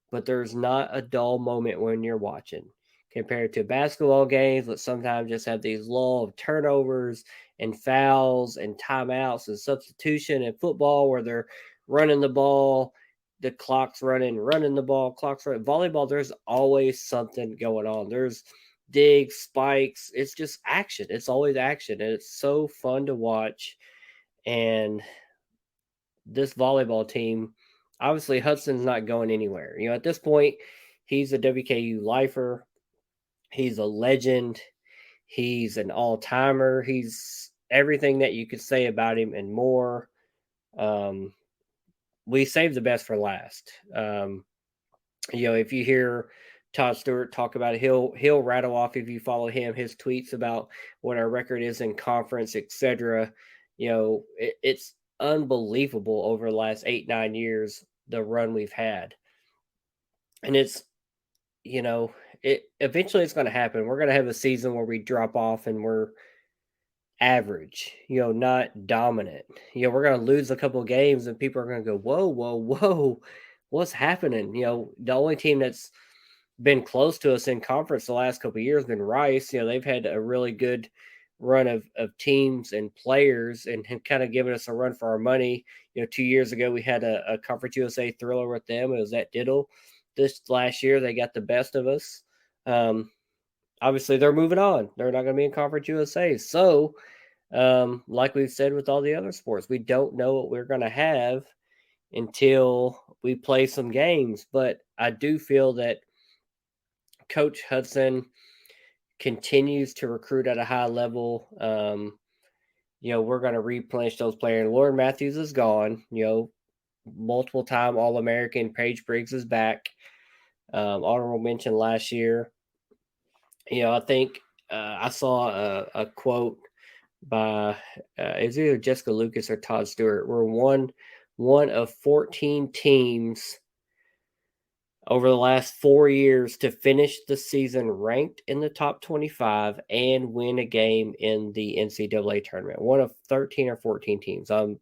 but there's not a dull moment when you're watching, compared to basketball games that sometimes just have these lull of turnovers and fouls and timeouts and substitution, and football where they're running the ball, the clock's running the ball, clock's running. Volleyball, there's always something going on. There's digs, spikes. It's just action. It's always action, and it's so fun to watch. And this volleyball team, obviously Hudson's not going anywhere. At this point, he's a WKU lifer. He's a legend. He's an all-timer. He's everything that you could say about him and more. We saved the best for last. If you hear Todd Stewart talk about it, he'll rattle off, if you follow him, his tweets about what our record is in conference, etc. It's unbelievable over the last 8-9 years, the run we've had. And it's eventually it's going to happen. We're going to have a season where we drop off and we're average, not dominant. We're going to lose a couple of games and people are going to go, whoa, whoa, whoa, what's happening? The only team that's been close to us in conference the last couple of years been Rice. They've had a really good run of teams and players and have kind of given us a run for our money. 2 years ago, we had a Conference USA thriller with them. It was at Diddle. This last year, they got the best of us. Obviously, they're moving on. They're not going to be in Conference USA. So, like we've said with all the other sports, we don't know what we're going to have until we play some games. But I do feel that Coach Hudson continues to recruit at a high level. We're going to replenish those players. Lauren Matthews is gone. Multiple time All American Paige Briggs is back. Honorable mention last year. I think I saw a quote by it was either Jessica Lucas or Todd Stewart. We're one of 14 teams over the last 4 years to finish the season ranked in the top 25 and win a game in the NCAA tournament. One of 13 or 14 teams. I'm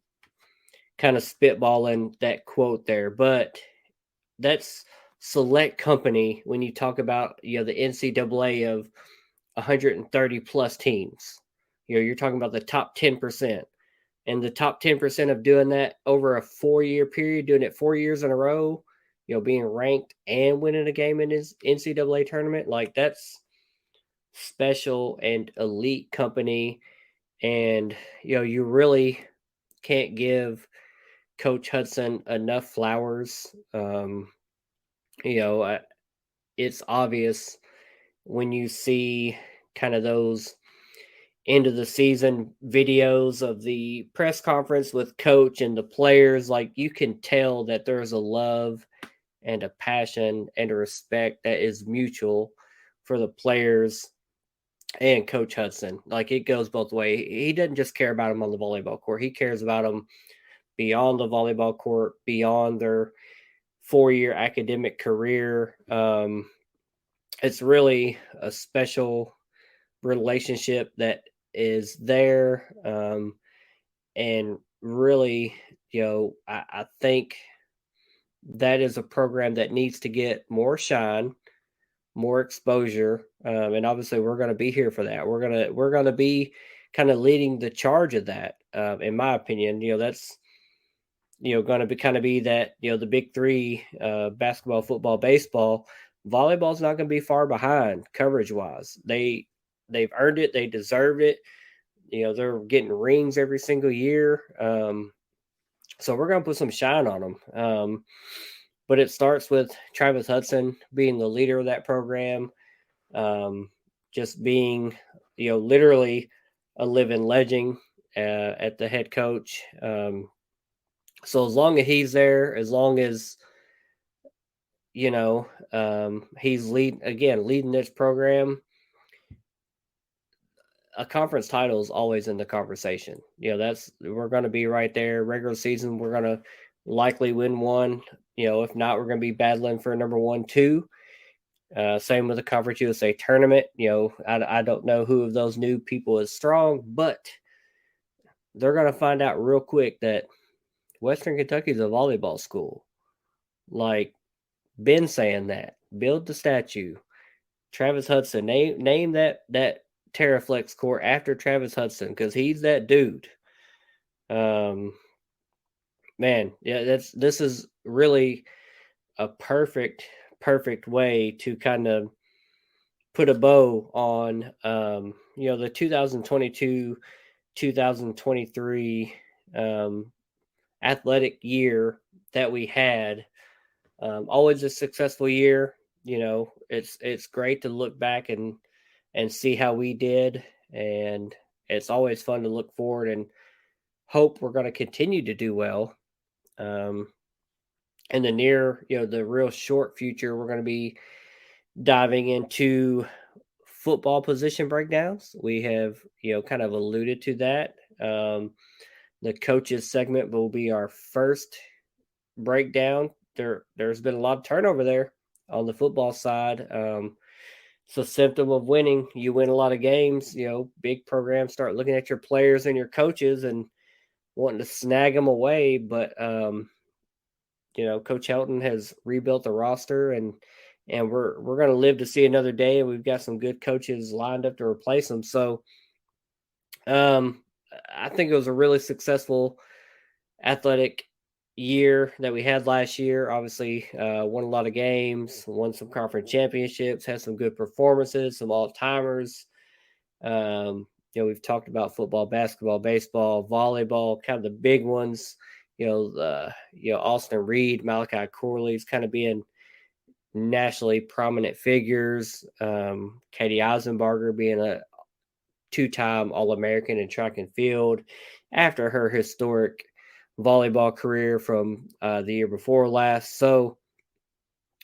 kind of spitballing that quote there, but that's select company when you talk about the NCAA of 130 plus teams. You're talking about the top 10%. And the top 10% of doing that over a 4-year period, doing it 4 years in a row, being ranked and winning a game in his NCAA tournament, like that's special and elite company. And, you really can't give Coach Hudson enough flowers. It's obvious when you see kind of those end of the season videos of the press conference with coach and the players, like you can tell that there's a love and a passion and a respect that is mutual for the players and Coach Hudson. Like it goes both ways. He doesn't just care about them on the volleyball court. He cares about them beyond the volleyball court, beyond their 4-year academic career. It's really a special relationship that is there. And really, I think that is a program that needs to get more shine, more exposure. And obviously we're going to be here for that. We're going to be kind of leading the charge of that. In my opinion, that's, going to be kind of be that, the big three, basketball, football, baseball. Volleyball's not going to be far behind coverage wise. They've earned it. They deserve it. They're getting rings every single year. So we're going to put some shine on them. But it starts with Travis Hudson being the leader of that program, just being, literally a living legend at the head coach. So as long as he's there, as long as, he's leading this program, a conference title is always in the conversation. We're going to be right there. Regular season, we're going to likely win one. If not, we're going to be battling for number 1, 2. Same with the Conference USA tournament. I don't know who of those new people is strong, but they're going to find out real quick that Western Kentucky is a volleyball school. Like, been saying that. Build the statue. Travis Hudson, name that Terraflex court after Travis Hudson because he's that dude. Man, yeah, this is really a perfect way to kind of put a bow on the 2022-2023 athletic year that we had. Always a successful year. It's great to look back and see how we did, and it's always fun to look forward and hope we're going to continue to do well. In the near, the real short future, we're going to be diving into football position breakdowns. We have, kind of alluded to that. The coaches segment will be our first breakdown. There's been a lot of turnover there on the football side. it's a symptom of winning. You win a lot of games, big programs start looking at your players and your coaches and wanting to snag them away. But Coach Helton has rebuilt the roster, and we're going to live to see another day. And we've got some good coaches lined up to replace them. So I think it was a really successful athletic year that we had last year. Obviously, won a lot of games, won some conference championships, had some good performances, some all timers. We've talked about football, basketball, baseball, volleyball, kind of the big ones. Austin Reed, Malachi Corley's kind of being nationally prominent figures. Katie Eisenbarger being a two-time All-American in track and field after her historic volleyball career from the year before last. So,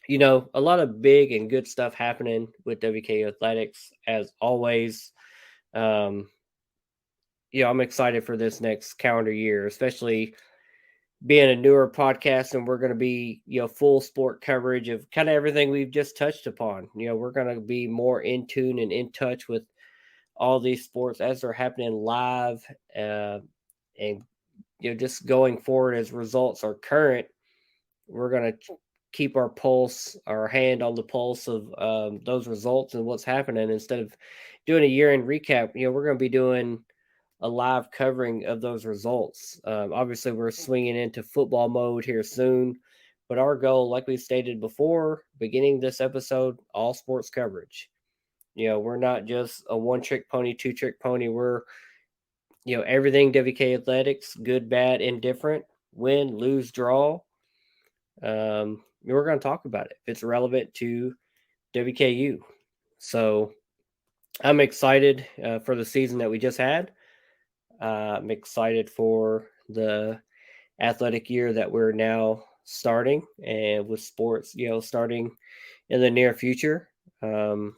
a lot of big and good stuff happening with WKU athletics as always. I'm excited for this next calendar year, especially being a newer podcast, and we're going to be, full sport coverage of kind of everything we've just touched upon. We're going to be more in tune and in touch with all these sports as they're happening live, and just going forward as results are current. We're going to keep our hand on the pulse of those results and what's happening instead of doing a year-end recap. We're going to be doing a live covering of those results. Obviously, we're swinging into football mode here soon, but our goal, like we stated before, beginning this episode, all sports coverage. We're not just a one-trick pony, two-trick pony. We're, everything WK athletics, good, bad, indifferent, win, lose, draw. We're going to talk about it if it's relevant to WKU. So I'm excited for the season that we just had. I'm excited for the athletic year that we're now starting, and with sports, starting in the near future. And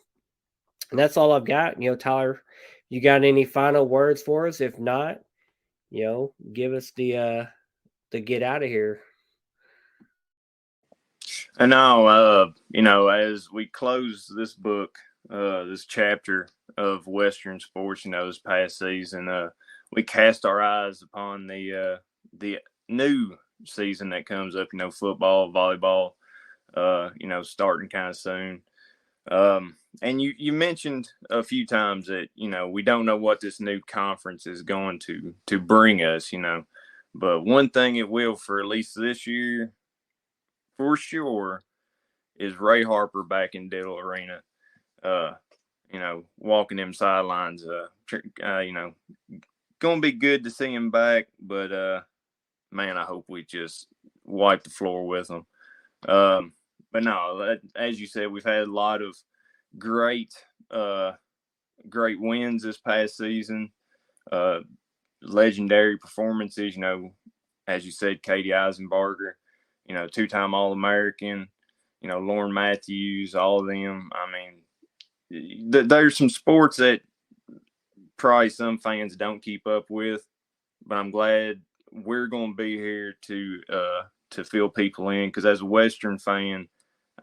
that's all I've got. Tyler, you got any final words for us? If not, give us the get out of here.
I know, as we close this book, this chapter of Western sports, this past season, we cast our eyes upon the new season that comes up, football, volleyball, starting kind of soon. And you mentioned a few times that, we don't know what this new conference is going to bring us, but one thing it will for at least this year, for sure, is Ray Harper back in Diddle Arena. Walking them sidelines, going to be good to see him back, but man, I hope we just wipe the floor with him. But no, as you said, we've had a lot of great wins this past season. Legendary performances, as you said, Katie Eisenbarger, two-time All-American, Lauren Matthews, all of them. I mean, there's some sports that probably some fans don't keep up with, but I'm glad we're going to be here to fill people in, because as a Western fan,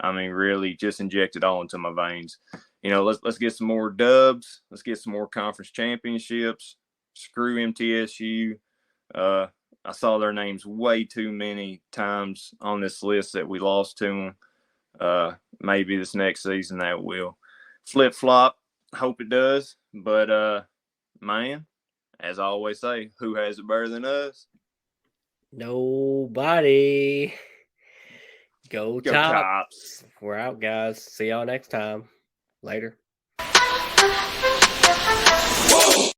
I mean, really just inject it all into my veins. Let's get some more dubs. Let's get some more conference championships. Screw MTSU. I saw their names way too many times on this list that we lost to them. Maybe this next season that will flip-flop. Hope it does. But, man, as I always say, who has it better than us?
Nobody. Go
Tops.
We're out, guys. See y'all next time. Later.
Whoa.